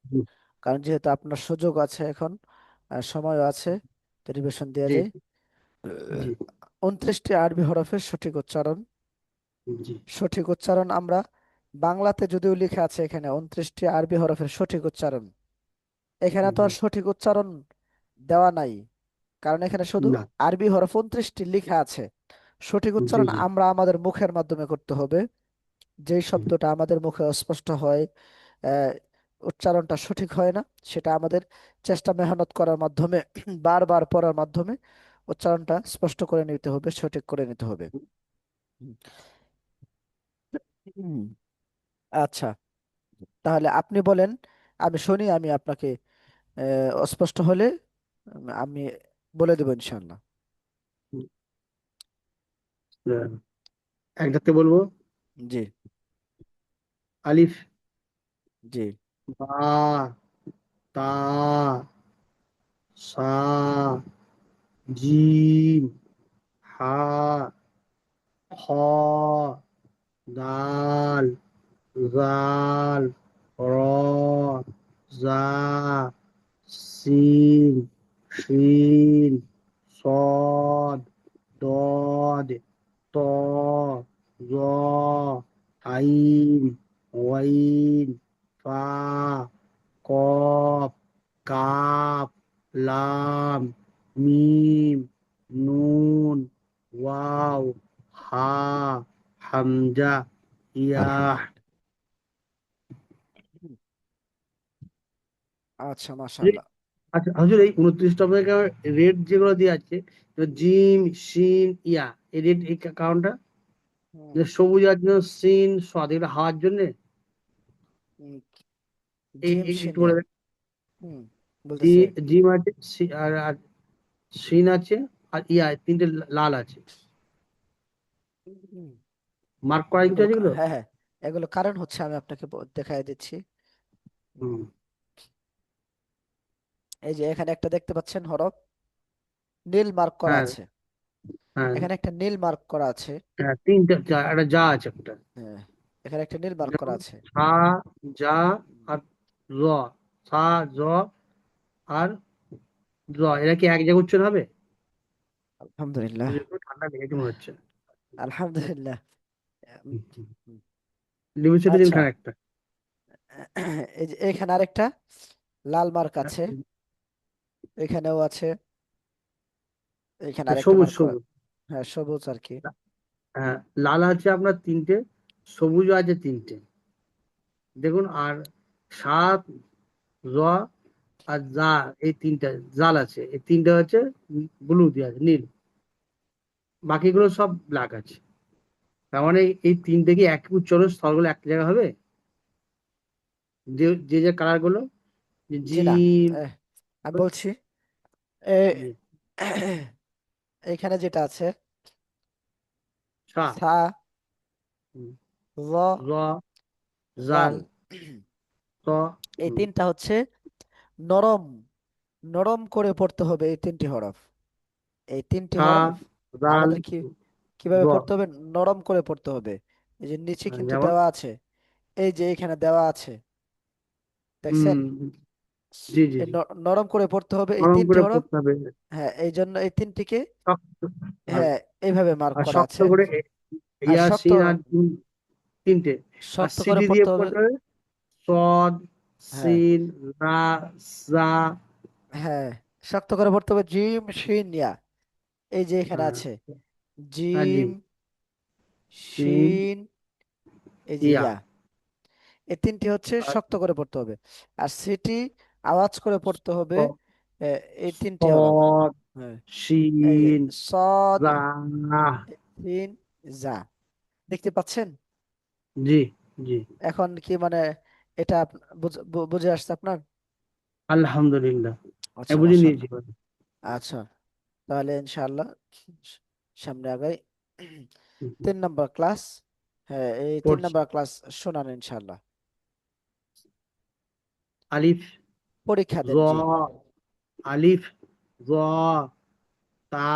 জি। কারণ যেহেতু আপনার সুযোগ আছে এখন, সময়ও আছে, তো রিভিশন দেওয়া জি যায়। জি 29টি আরবি হরফের সঠিক উচ্চারণ। জি সঠিক উচ্চারণ আমরা বাংলাতে যদিও লেখা আছে এখানে 29টি আরবি হরফের সঠিক উচ্চারণ, এখানে তো আর হুম, সঠিক উচ্চারণ দেওয়া নাই, কারণ এখানে শুধু না, আরবি হরফ 29টি লেখা আছে। সঠিক জি উচ্চারণ জি আমরা আমাদের মুখের মাধ্যমে করতে হবে। যেই হুম, শব্দটা আমাদের মুখে স্পষ্ট হয়, আহ, উচ্চারণটা সঠিক হয় না, সেটা আমাদের চেষ্টা মেহনত করার মাধ্যমে বারবার পড়ার মাধ্যমে উচ্চারণটা স্পষ্ট করে নিতে হবে, সঠিক করে নিতে হবে। হুম। হুম। আচ্ছা, তাহলে আপনি বলেন, আমি শুনি, আমি আপনাকে অস্পষ্ট হলে আমি বলে দেবো ইনশাল্লাহ। হুম। একটাতে বলবো। জি। আলিফ, জি। বা, তা, সা, জিম, হা, খ, দাল, জাল, র, জা, সিন, শিন, صاد، ضاد، ط، ظ، عين، غين، فا، قاف، কাপ, লাম, মিম, নুন, ওয়াও, হা, হামজা, ইয়া। হুম। আচ্ছা, মাশাআল্লাহ। আচ্ছা হুজুর, এই 29টা আপনাকে রেড যেগুলো দিয়ে আছে, তো জিম, শিন, ইয়া, এই রেড এই কারণটা হুম। যে সবুজ আর জন্য সিন সদ এগুলো হওয়ার জন্য হুম, জিম একটু শিন। বলে দেন। হুম, জি, বলতেছে। জিম আছে, আর সিন আছে, আর ইয়া তিনটে লাল আছে, হুম, মার্ক করা কিন্তু এগুলো আছে এগুলো। হ্যাঁ, হ্যাঁ, এগুলো কারণ হচ্ছে, আমি আপনাকে দেখাই দিচ্ছি। হুম, এই যে এখানে একটা দেখতে পাচ্ছেন হরফ, নীল মার্ক করা হ্যাঁ আছে। হ্যাঁ এখানে একটা নীল মার্ক করা আছে। হ্যাঁ, তিনটে একটা যা আছে একটা, হ্যাঁ, এখানে একটা নীল মার্ক করা যেমন আছে। সা, যা, আর র, সা, জ, আর র, এরা কি এক জায়গায় উচ্চারণ হবে? আলহামদুলিল্লাহ। একটু ঠান্ডা লেগেছে মনে হচ্ছে। আলহামদুলিল্লাহ। উম, হুম, হুম। উম, লিবু দিন আচ্ছা। খান একটা। এই যে এখানে আরেকটা লাল মার্ক আছে, এখানেও আছে, এখানে আরেকটা সবুজ মার্ক করা। সবুজ। হ্যাঁ, সবুজ আর কি। হ্যাঁ, লাল আছে আপনার তিনটে, সবুজ আছে তিনটে, দেখুন। আর সাত, র, আর জা, এই তিনটা জাল আছে, এই তিনটা হচ্ছে ব্লু দিয়ে আছে, নীল। বাকিগুলো সব ব্ল্যাক আছে। তার মানে এই তিনটে কি এক উচ্চারণ স্থলগুলো এক জায়গায় হবে? যে যে যে কালার গুলো, যে জি না, জিম, আমি বলছি, এ- জি, এখানে যেটা আছে, সা, সা, হুম, ল, র, জাল, জাল, ত, এই হুম, তিনটা হচ্ছে নরম, নরম করে পড়তে হবে এই তিনটি হরফ। এই তিনটি সা, হরফ জাল, আমাদের কিভাবে র। পড়তে হবে? নরম করে পড়তে হবে। এই যে নিচে কিন্তু যেমন, দেওয়া আছে, এই যে এখানে দেওয়া আছে, দেখছেন? হুম, জি জি জি, নরম করে পড়তে হবে এই নরম তিনটি করে হরফ। পড়তে হবে। হ্যাঁ, এই জন্য এই তিনটিকে, শক্ত, আর হ্যাঁ, এইভাবে মার্ক আর করা শক্ত আছে। করে আর ইয়া, শক্ত, সিন, আর তিনটে। আর শক্ত করে সিটি দিয়ে পড়তে হবে। পড়তে হবে, সদ, হ্যাঁ, সিন, রা, জা, হ্যাঁ, শক্ত করে পড়তে হবে, জিম শিন ইয়া। এই যে এখানে হ্যাঁ, আছে আর জিম জিম, সিন, শিন, এই যে ইয়া, ইয়া, এই তিনটি হচ্ছে আর শক্ত করে পড়তে হবে। আর সিটি আওয়াজ করে পড়তে হবে, স- এ, এই তিনটি হরফ। সদ, হ্যাঁ, এই যে শিন, সদ, জা। সিন, জা, দেখতে পাচ্ছেন? জি জি, এখন কি মানে এটা বুঝে আসছে আপনার? আলহামদুলিল্লাহ, আচ্ছা, বুঝে নিয়েছি। মাশাআল্লাহ। আচ্ছা, তাহলে ইনশাআল্লাহ সামনে আগাই। হুম, 3 নম্বর ক্লাস, হ্যাঁ, এই তিন পড়ছি। নম্বর ক্লাস শোনান ইনশাআল্লাহ। আলিফ, পরীক্ষা র, দেন, জি। আলিফ, র, তা,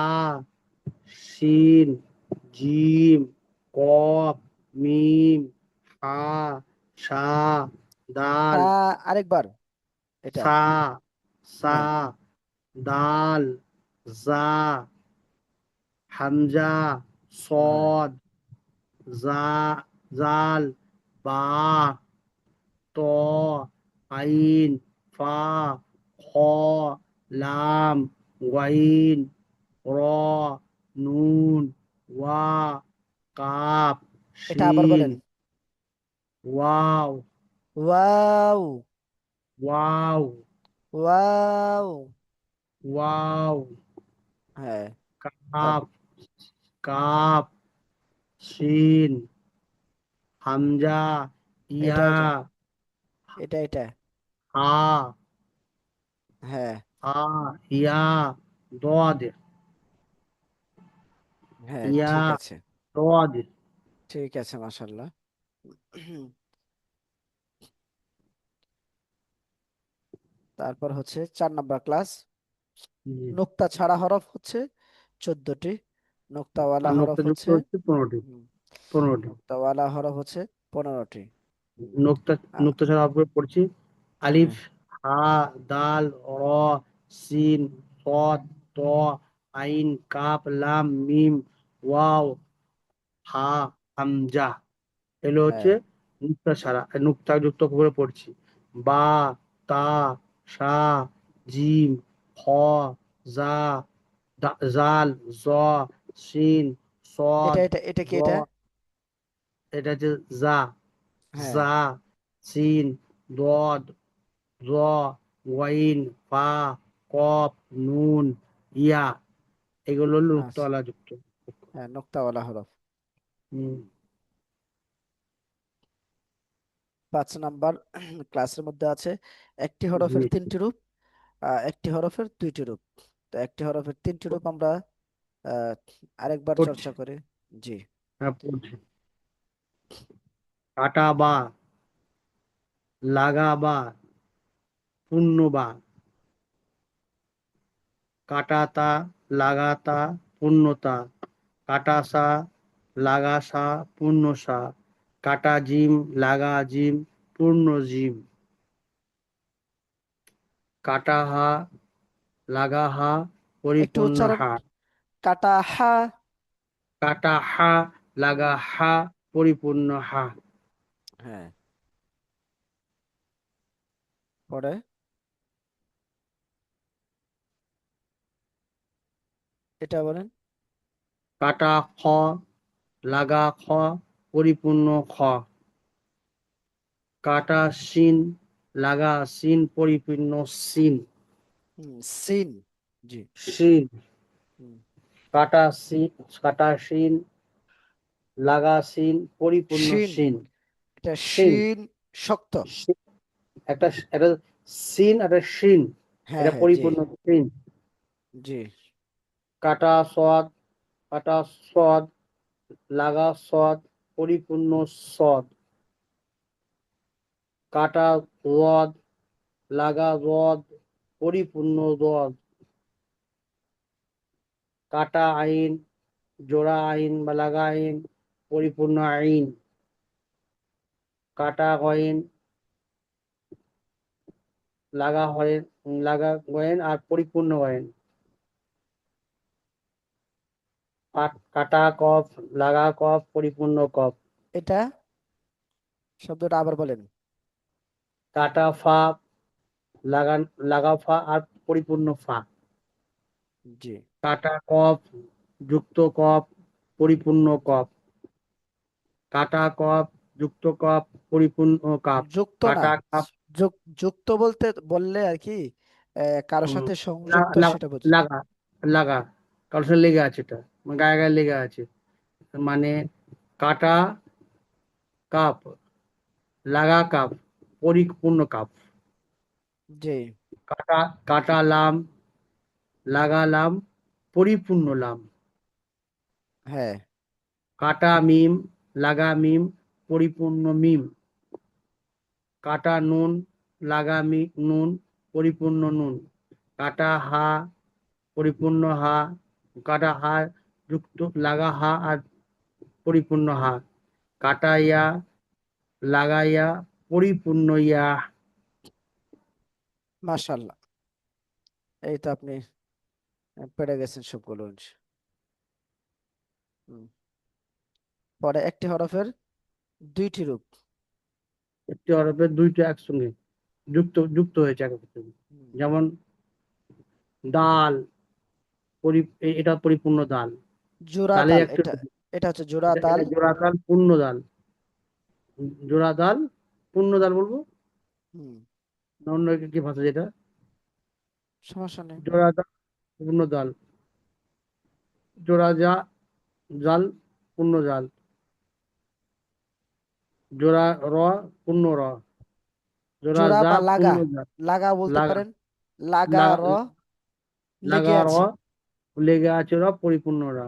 শিন, জিম, কফ, মিম, হা, সা, তা দাল। আরেকবার, এটা। সা, সা, হ্যাঁ। দাল, জা, হামজা, হ্যাঁ। সদ, জা, জাল, বা, ত, আইন, ফা, খ, লাম, ওয়াইন, র, নুন, ওয়া, কাপ, এটা আবার শিন, বলেন। Wow, wow. Wow, wow. Wow, হ্যাঁ। কাপ, তারপর কাপ, শিন, হামজা, এটা ইয়া, এটা এটা। হা, হ্যাঁ। হা, ইয়া, দদ, হ্যাঁ ইয়া, ঠিক আছে। দদ। ঠিক আছে, মাশাল্লাহ। তারপর হচ্ছে 4 নাম্বার ক্লাস। নোক্তা ছাড়া হরফ হচ্ছে 14টি, নোক্তাওয়ালা আর হরফ নোক্তাযুক্ত হচ্ছে হচ্ছে 15টি। হুম, 15টি। নোক্তাওয়ালা হরফ হচ্ছে 15টি। নোক্তা, আ- নোক্তা ছাড়া অক্ষর পড়ছি: আলিফ, হ্যাঁ। হা, দাল, র, সিন, সদ, ত, আইন, কাপ, লাম, মিম, ওয়াও, হা, হামজা। এগুলো হচ্ছে হ্যাঁ। নুক্তা ছাড়া। আর নুক্তা যুক্ত করে পড়ছি: বা, তা, সা, জিম, খ, জা, জাল, জ, সিন, এটা সদ, এটা এটা কি র, এটা? এটা হচ্ছে জা, হ্যাঁ। জা, সিন, দদ, জ, ওয়াইন, ফা, কফ, নুন, ইয়া। এগুলো হলো আচ্ছা। নুক্তাওয়ালা যুক্ত। হ্যাঁ, নোক্তাওয়ালা হরফ। হুম, 5 নাম্বার ক্লাসের মধ্যে আছে একটি জি। হরফের 3টি রূপ, একটি হরফের 2টি রূপ। তো একটি হরফের 3টি রূপ আমরা আহ, আরেকবার পড়ছি। চর্চা করি। জি। হ্যাঁ, পড়ছি: কাটা বা, লাগা বা, পূর্ণ বা। কাটাতা, লাগাতা, পূর্ণতা। কাটাসা, লাগাসা, পূর্ণসা। কাটা জিম, লাগা জিম, পূর্ণ জিম। কাটা হা, লাগা হা, একটু পরিপূর্ণ উচ্চারণ। হা। কাটা হা। কাটা হা, লাগা হুম। হা, পরিপূর্ণ হা। হ্যাঁ। পরে এটা বলেন। কাটা খ, লাগা খ, পরিপূর্ণ খ। কাটা সিন, লাগা সিন, পরিপূর্ণ সিন। সিন। জি। সিন। হুম। কাটা সিন, কাটা সিন, লাগা সিন, পরিপূর্ণ শিন। সিন। এটা সিন। শিন শক্ত। সিন। একটা একটা সিন, একটা সিন। হ্যাঁ এটা হ্যাঁ জি। পরিপূর্ণ সিন। জি। কাটা সদ, কাটা সদ, লাগা সদ, পরিপূর্ণ সদ। কাটা রদ, লাগা রদ, পরিপূর্ণ রদ। কাটা আইন, জোড়া আইন বা লাগা আইন, পরিপূর্ণ আইন। কাটা গয়েন, লাগা হয়েন, লাগা গয়েন আর পরিপূর্ণ গয়েন। কাটা কফ, লাগা কফ, পরিপূর্ণ কফ। এটা শব্দটা আবার বলেন। কাটা ফা, লাগান, লাগা ফা আর পরিপূর্ণ ফা। জি। কাটা কফ, যুক্ত কফ, পরিপূর্ণ কফ। কাটা কফ, যুক্ত কফ, পরিপূর্ণ কাপ। যুক্ত না, কাটা কাপ, যুক্ত বলতে বললে আর কি কারোর উম, সাথে সংযুক্ত সেটা বুঝ। লাগা, লাগা, কারোর সাথে লেগে আছে, এটা মানে গায়ে গায়ে লেগে আছে। মানে কাটা কাপ, লাগা কাপ, পরিপূর্ণ কাপ। জি। কাটা, কাটা লাম, লাগা লাম, পরিপূর্ণ লাম। হ্যাঁ। কাটা মিম, লাগা মিম, পরিপূর্ণ মিম। কাটা নুন, লাগা নুন, পরিপূর্ণ নুন। কাটা হা, পরিপূর্ণ হা। কাটা হা, যুক্ত লাগা হা আর পরিপূর্ণ হা। কাটা ইয়া, লাগা ইয়া, পরিপূর্ণ ইয়া। মাশাআল্লাহ, এই তো আপনি পেরে গেছেন সবগুলো। হুম। পরে একটি হরফের দুইটি রূপ। একটি হরফের দুইটা একসঙ্গে যুক্ত যুক্ত হয়েছে একের সঙ্গে। হুম। যেমন দাল, এটা পরিপূর্ণ দাল। জোড়া দালে দাল একটু, এটা, এটা হচ্ছে জোড়া এটা দাল। এটা জোড়া দাল, পূর্ণ দাল। জোড়া দাল, পূর্ণ দাল বলবো হুম। না অন্য কি ভাষা যেটা? সমস্যা নেই। জোড়া দাল, পূর্ণ দাল। জোড়া জাল, পূর্ণ জাল। জোড়া র, পূর্ণ র। জোড়া জোড়া জা, বা লাগা, পূর্ণ জা। লাগা বলতে লাগা, পারেন। লাগা র লাগা, লেগে লাগা র, আছে। লেগে আছে র, পরিপূর্ণ র।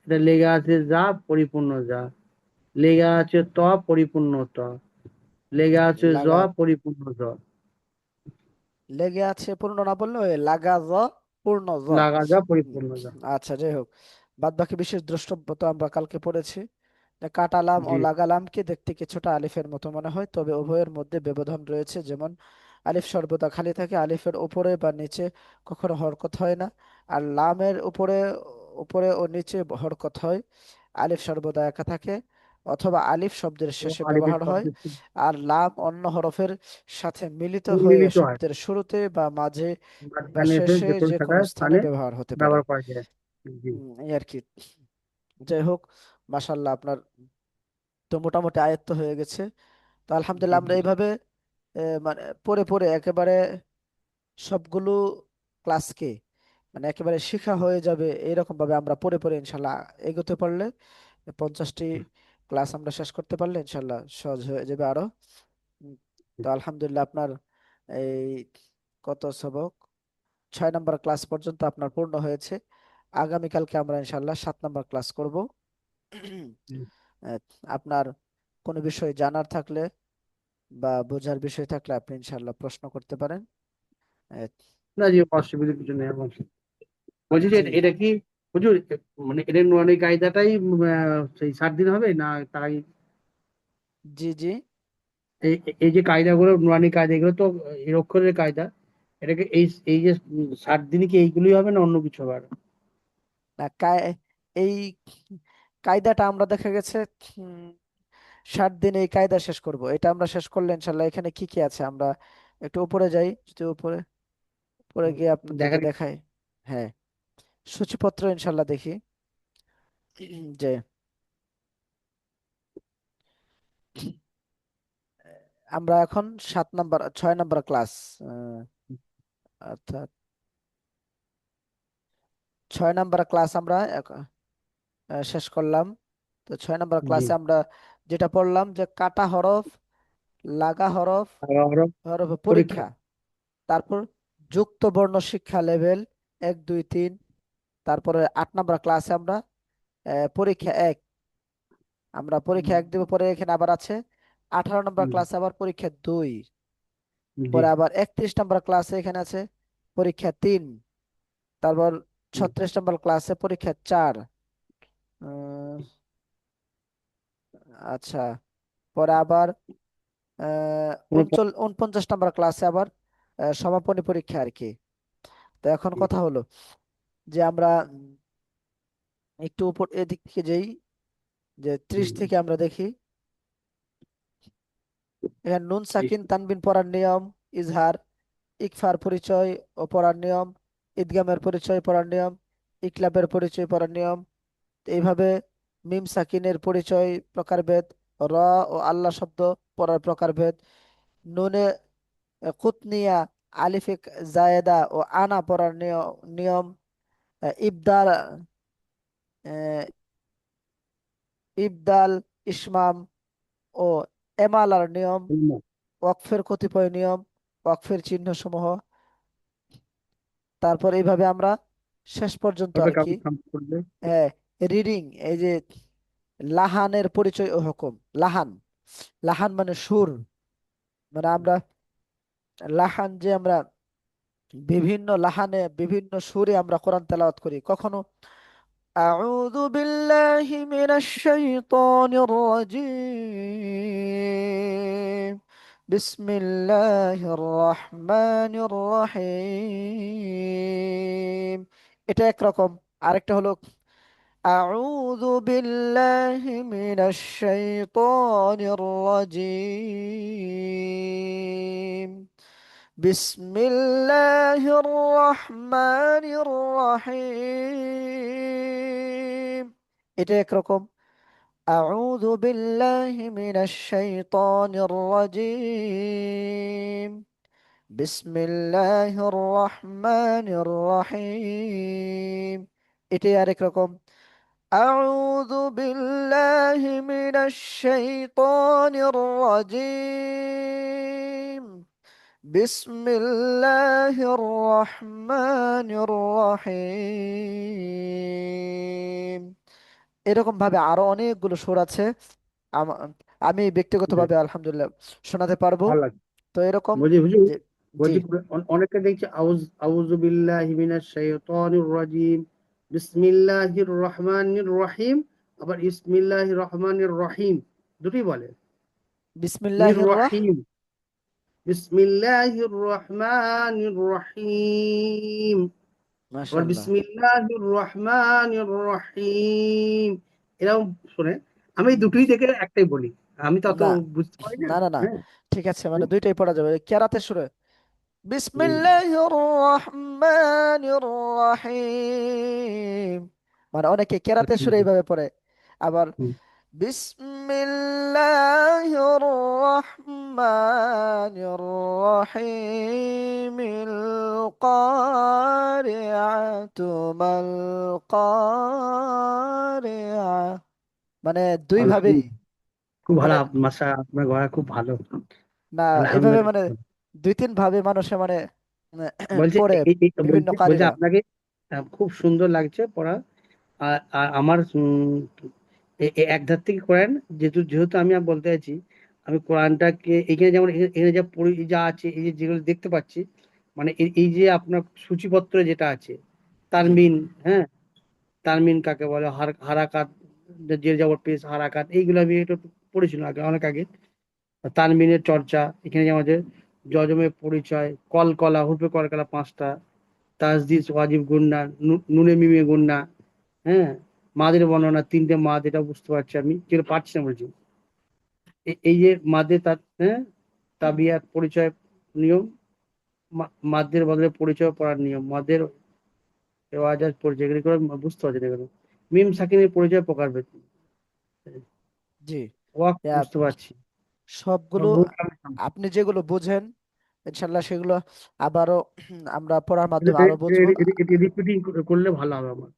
এটা লেগে আছে যা, পরিপূর্ণ যা। লেগে আছে ত, পরিপূর্ণ ত। লেগে আছে জ, লাগা পরিপূর্ণ জ। লেগে আছে পূর্ণ না বললে ওই লাগা জ পূর্ণ জ। লাগা যা, হুম। পরিপূর্ণ যা। আচ্ছা, যাই হোক, বাদ বাকি বিশেষ দ্রষ্টব্য তো আমরা কালকে পড়েছি। কাটালাম ও জি। লাগালামকে দেখতে কিছুটা আলিফের মতো মনে হয়, তবে উভয়ের মধ্যে ব্যবধান রয়েছে। যেমন আলিফ সর্বদা খালি থাকে, আলিফের উপরে বা নিচে কখনো হরকত হয় না। আর লামের উপরে উপরে ও নিচে হরকত হয়। আলিফ সর্বদা একা থাকে, অথবা আলিফ শব্দের ও শেষে আলিফের ব্যবহার হয়। শব্দ আর লাম অন্য হরফের সাথে মিলিত হয়ে মিলিত হয়, শব্দের শুরুতে বা মাঝে বা মাঝখানে এসে শেষে যে কোনো যে কোনো জায়গায় স্থানে স্থানে ব্যবহার হতে পারে। ব্যবহার করা যায়। জি। এই আর কি। যাই হোক, মাশাল্লাহ, আপনার তো মোটামুটি আয়ত্ত হয়ে গেছে। তো জি, আলহামদুলিল্লাহ আমরা এইভাবে মানে পড়ে পড়ে একেবারে সবগুলো ক্লাসকে মানে একেবারে শিখা হয়ে যাবে এরকম ভাবে আমরা পড়ে পড়ে ইনশাল্লাহ এগোতে পারলে 50টি ক্লাস আমরা শেষ করতে পারলে ইনশাল্লাহ সহজ হয়ে যাবে আরো। উম, তো আলহামদুলিল্লাহ আপনার এই কত সবক 6 নম্বর ক্লাস পর্যন্ত আপনার পূর্ণ হয়েছে। আগামীকালকে আমরা ইনশাল্লাহ 7 নম্বর ক্লাস করব। জি। আহ, আপনার কোনো বিষয় জানার থাকলে বা বোঝার বিষয় থাকলে আপনি ইনশাল্লাহ প্রশ্ন করতে পারেন। আহ, না জি, অসুবিধা কিছু নেই আমার। বলছি যে জি, এটা কি হুজুর, মানে এটা নুরানি কায়দাটাই সেই 7 দিন হবে না তার আগে? জি, জি। এই এই যে কায়দাগুলো, নুরানি কায়দা, এগুলো তো এই অক্ষরের কায়দা। এটাকে এই এই যে 7 দিনই কি এইগুলোই হবে না অন্য কিছু হবে আরো? না, এই কায়দাটা আমরা দেখা গেছে উম, 7 দিনে এই কায়দা শেষ করব। এটা আমরা শেষ করলে ইনশাল্লাহ এখানে কি কি আছে আমরা একটু উপরে যাই, যদি উপরে উপরে গিয়ে আপনাদেরকে দেখার। দেখাই। হ্যাঁ, সূচিপত্র ইনশাল্লাহ দেখি যে আমরা এখন 7 নম্বর 6 নম্বর ক্লাস, অর্থাৎ 6 নম্বর ক্লাস আমরা শেষ করলাম। তো 6 নম্বর জি। ক্লাসে আমরা যেটা পড়লাম যে কাটা হরফ, লাগা হরফ, আরো হরফ পরীক্ষা। পরীক্ষা, তারপর যুক্ত বর্ণ শিক্ষা লেভেল 1 2 3। তারপরে 8 নম্বর ক্লাসে আমরা পরীক্ষা 1, আমরা পরীক্ষা 1 দেব। পরে এখানে আবার আছে 18 নম্বর হুম, ক্লাসে আবার পরীক্ষা 2। জি। পরে আবার 31 নম্বর ক্লাসে এখানে আছে পরীক্ষা 3। তারপর হুম, 36 নম্বর ক্লাসে পরীক্ষা 4। আচ্ছা, পরে আবার 49 নম্বর ক্লাসে আবার সমাপনী পরীক্ষা আর কি। তো এখন জি, কথা হলো যে আমরা একটু উপর এদিক থেকে যেই, যে 30 হুম, থেকে আমরা দেখি এখানে নুন সাকিন তানবিন পড়ার নিয়ম, ইজহার, ইকফার পরিচয় ও পড়ার নিয়ম, ইদগামের পরিচয় পড়ার নিয়ম, ইকলাবের পরিচয় পড়ার নিয়ম। তো এইভাবে মিম সাকিনের পরিচয় প্রকারভেদ, র ও আল্লাহ শব্দ পড়ার প্রকারভেদ, নুনে কুতনিয়া, আলিফে জায়েদা ও আনা পড়ার নিয়ম, ইবদাল, ইবদাল, ইসমাম ও এমালার নিয়ম, হুম। ওয়াকফের কতিপয় নিয়ম, ওয়াকফের চিহ্ন সমূহ। তারপর এইভাবে আমরা শেষ পর্যন্ত তারপরে আর কি। কাগজ কমপ্লিট করবে। হ্যাঁ, রিডিং, এই যে লাহানের পরিচয় ও হুকুম। লাহান, লাহান মানে সুর, মানে আমরা লাহান যে আমরা বিভিন্ন লাহানে বিভিন্ন সুরে আমরা কোরআন তেলাওয়াত করি। কখনো আউযু বিল্লাহি মিনাশ শাইতানির রাজীম, বিসমিল্লাহির রহমানির রহিম। এটা একরকম। আরেকটা হলো আউযু বিল্লাহি মিনাশ শাইতানির রাজিম। বিসমিল্লাহির রহমানির রহিম। এটা একরকম। আউযু বিল্লাহি মিনাশ শাইতানির রাজিম। বিসমিল্লাহির রহমানির রহিম। এটাই আরেক রকম। আউযু বিল্লাহি মিনাশ শাইতানির রাজিম। বিসমিল্লাহির রহমানির রহিম। এরকম ভাবে আরো অনেকগুলো সুর আছে। আম- আমি বেশ ব্যক্তিগতভাবে আলহামদুলিল্লাহ শোনাতে পারবো। ভালো লাগে। তো এরকম বুঝি বুঝি। যে, জি, বলছি অনেকে দেখছি আউযু বিল্লাহি মিনাশ শাইতানির রাজিম, বিসমিল্লাহির রহমানির রহিম, আবার ইসমিল্লাহির রহমানির রহিম দুটোই বলে। নির বিসমিল্লাহির রহিম, বিসমিল্লাহির রহমানির রহিম, আবার মাশাআল্লাহ। বিসমিল্লাহির রহমানির রহিম, এরকম শুনে। আমি এই দুটোই থেকে একটাই বলি, আমি তত না, বুঝতে পারি না। না, না, না, হ্যাঁ। ঠিক আছে, মানে দুইটাই পড়া যাবে কেরাতে সুরে। জি। বিসমিল্লাহির রহমানির রহিম, মানে অনেকে কেরাতে সুরে এইভাবে পড়ে। আবার হুম। বিসমিল্লাহির রহমানির রহিমিল কারিআতু মাল কারিআ, মানে দুই ভাবেই, আলহামদুলিল্লাহ, খুব ভালো। মানে আপনার গলা খুব ভালো। না, এভাবে মানে আলহামদুলিল্লাহ। দুই তিন ভাবে মানুষে মানে বলছে পড়ে বিভিন্ন বলছে বলছে কারীরা। আপনাকে খুব সুন্দর লাগছে পড়া। আর আমার এক ধার থেকে কোরআন, যেহেতু যেহেতু আমি বলতে চাইছি, আমি কোরআনটাকে এখানে যেমন এখানে যা পড়ি, যা আছে, এই যে যেগুলো দেখতে পাচ্ছি, মানে এই যে আপনার সূচিপত্রে যেটা আছে, জি, তানবিন, হ্যাঁ, তানবিন কাকে বলে, হারাকাত, যে যাবর পেশ, হারাকাত, এইগুলো আমি একটু পড়েছিলাম আগে, অনেক আগে। তানবিনের চর্চা, এখানে যেমন আছে জজমের পরিচয়, কলকলা, হুরফে কলকলা পাঁচটা, তাসদিস, ওয়াজিব গুন্না, নুনে মিমে গুন্না, হ্যাঁ, মাদের বর্ণনা তিনটে মাদ, এটা বুঝতে পারছি আমি, যেটা পারছি না বলছি। এই যে মাদে তার, হ্যাঁ, তাবিয়াত, পরিচয়, নিয়ম, মাদের বদলে পরিচয় পড়ার নিয়ম, মাদের ওয়াজাজ পরিচয়, এগুলো করে বুঝতে পারছি না এগুলো। মিম সাকিনের পরিচয় প্রকারভেদ, জি, ওয়াক ইয়া, বুঝতে পারছি। সবগুলো আপনি যেগুলো বুঝেন ইনশাল্লাহ সেগুলো আবারও আমরা পড়ার মাধ্যমে আরো বুঝবো। রিপিটিং করলে ভালো হবে আমার।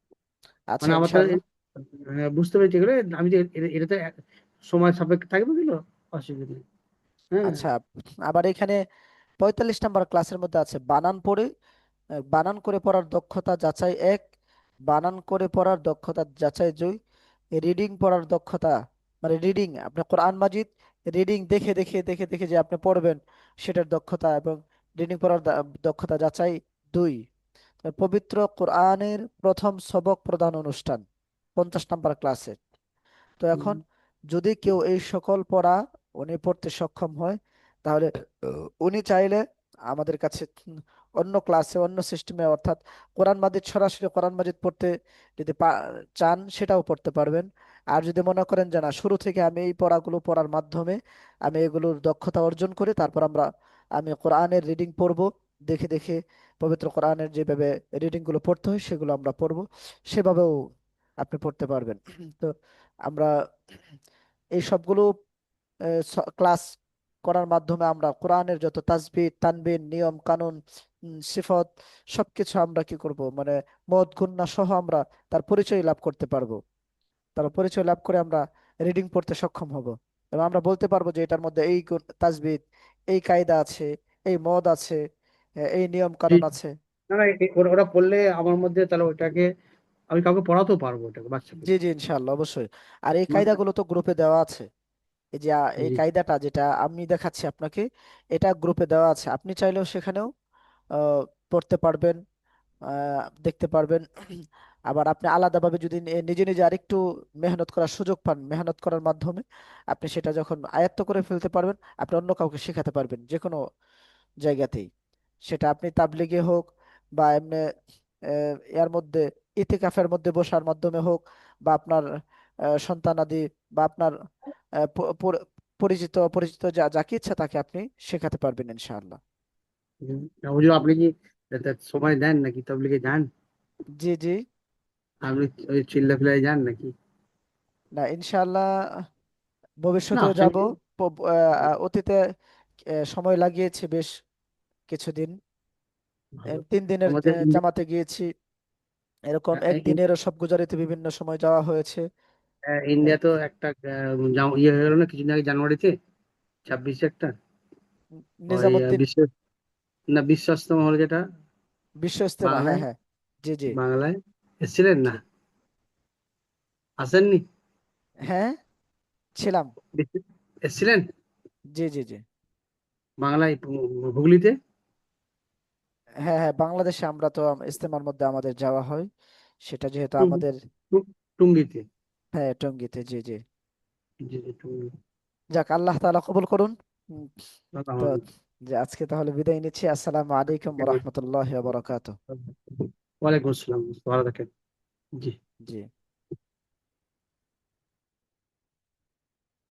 আচ্ছা, মানে আমার তাহলে ইনশাল্লাহ। বুঝতে পেরেছি এগুলো। আমি যে এটাতে সময় সাপেক্ষ থাকবে দিল, অসুবিধা নেই। হ্যাঁ। আচ্ছা, আবার এখানে 45 নম্বর ক্লাসের মধ্যে আছে বানান পড়ে, বানান করে পড়ার দক্ষতা যাচাই এক, বানান করে পড়ার দক্ষতা যাচাই দুই, রিডিং পড়ার দক্ষতা, মানে রিডিং আপনি কোরআন মাজিদ রিডিং দেখে দেখে দেখে দেখে যে আপনি পড়বেন সেটার দক্ষতা, এবং রিডিং পড়ার দক্ষতা যাচাই দুই। পবিত্র কোরআনের প্রথম সবক প্রদান অনুষ্ঠান 50 নম্বর ক্লাসে। তো এখন যদি কেউ এই সকল পড়া উনি পড়তে সক্ষম হয়, তাহলে উনি চাইলে আমাদের কাছে অন্য ক্লাসে অন্য সিস্টেমে, অর্থাৎ কোরআন মাজিদ সরাসরি কোরআন মাজিদ পড়তে যদি চান সেটাও পড়তে পারবেন। আর যদি মনে করেন যে না, শুরু থেকে আমি এই পড়াগুলো পড়ার মাধ্যমে আমি এগুলোর দক্ষতা অর্জন করি, তারপর আমি কোরআনের রিডিং পড়বো, দেখে দেখে পবিত্র কোরআনের যেভাবে রিডিং গুলো পড়তে হয় সেগুলো আমরা পড়বো, সেভাবেও আপনি পড়তে পারবেন। তো আমরা এই সবগুলো ক্লাস করার মাধ্যমে আমরা কোরআনের যত তাসবিহ তানবিন নিয়ম কানুন সিফত সবকিছু আমরা কি করব, মানে মদ গুণনা সহ আমরা তার পরিচয় লাভ করতে পারবো। তার পরিচয় লাভ করে আমরা রিডিং পড়তে সক্ষম হব, এবং আমরা বলতে পারবো যে এটার মধ্যে এই তাসবিহ, এই কায়দা আছে, এই মদ আছে, এই নিয়ম কানুন ঠিক। আছে। না না, ওরা ওরা পড়লে আমার মধ্যে, তাহলে ওটাকে আমি কাউকে পড়াতেও পারবো, ওটাকে বাচ্চাকে। জি, জি, ইনশাআল্লাহ, অবশ্যই। আর এই মাথা। কায়দাগুলো তো গ্রুপে দেওয়া আছে। এই যে এই জি। কায়দাটা যেটা আমি দেখাচ্ছি আপনাকে, এটা গ্রুপে দেওয়া আছে, আপনি চাইলেও সেখানেও আহ, পড়তে পারবেন, দেখতে পারবেন। আবার আপনি আলাদাভাবে যদি নিজে নিজে আরেকটু মেহনত করার সুযোগ পান, মেহনত করার মাধ্যমে আপনি সেটা যখন আয়ত্ত করে ফেলতে পারবেন, আপনি অন্য কাউকে শেখাতে পারবেন যে কোনো জায়গাতেই। সেটা আপনি তাবলিগে হোক বা এমনি এর মধ্যে ইতিকাফের মধ্যে বসার মাধ্যমে হোক, বা আপনার সন্তানাদি, বা আপনার আহ, প- পর- পরিচিত অপরিচিত যাকে ইচ্ছা তাকে আপনি শেখাতে পারবেন ইনশাআল্লাহ। হুম। হুজুর আপনি কি সময় দেন নাকি তবলিগে যান? জি জি। আপনি ওই চিল্লা ফিল্লায় যান নাকি? না, ইনশাআল্লাহ না ভবিষ্যতেও যাব। এমনি অতীতে সময় লাগিয়েছি বেশ কিছুদিন। ভালো। 3 দিনের আমাদের জামাতে গিয়েছি, এরকম একদিনেরও সব গুজারিতে বিভিন্ন সময় যাওয়া হয়েছে। ইন্ডিয়া আহ, তো একটা ইয়ে হয়ে গেল না কিছুদিন আগে, জানুয়ারিতে 26 একটা, ওই নিজামুদ্দিন বিশ্ব ইজতেমা হলো যেটা বিশ্ব ইজতেমা, হ্যাঁ বাংলায়। হ্যাঁ। জি জি বাংলায় এসেছিলেন না? জি। আসেননি? হ্যাঁ, ছিলাম। এসেছিলেন জি জি জি। বাংলায়, হুগলিতে। হ্যাঁ হ্যাঁ, বাংলাদেশে আমরা তো ইজতেমার মধ্যে আমাদের যাওয়া হয়, সেটা যেহেতু টুঙ্গি- আমাদের। টুঙ্গিতে। হ্যাঁ, টঙ্গীতে, জি জি। জি জি, টুঙ্গি। যাক, আল্লাহ তাআলা কবুল করুন। উম, তো আমার- যে আজকে তাহলে বিদায় নিচ্ছি। আসসালামু আলাইকুম ওয়া রাহমাতুল্লাহি ওয়া বারাকাতুহু। ওয়ালাইকুম আসসালাম, ভালো থাকেন। জি। জি।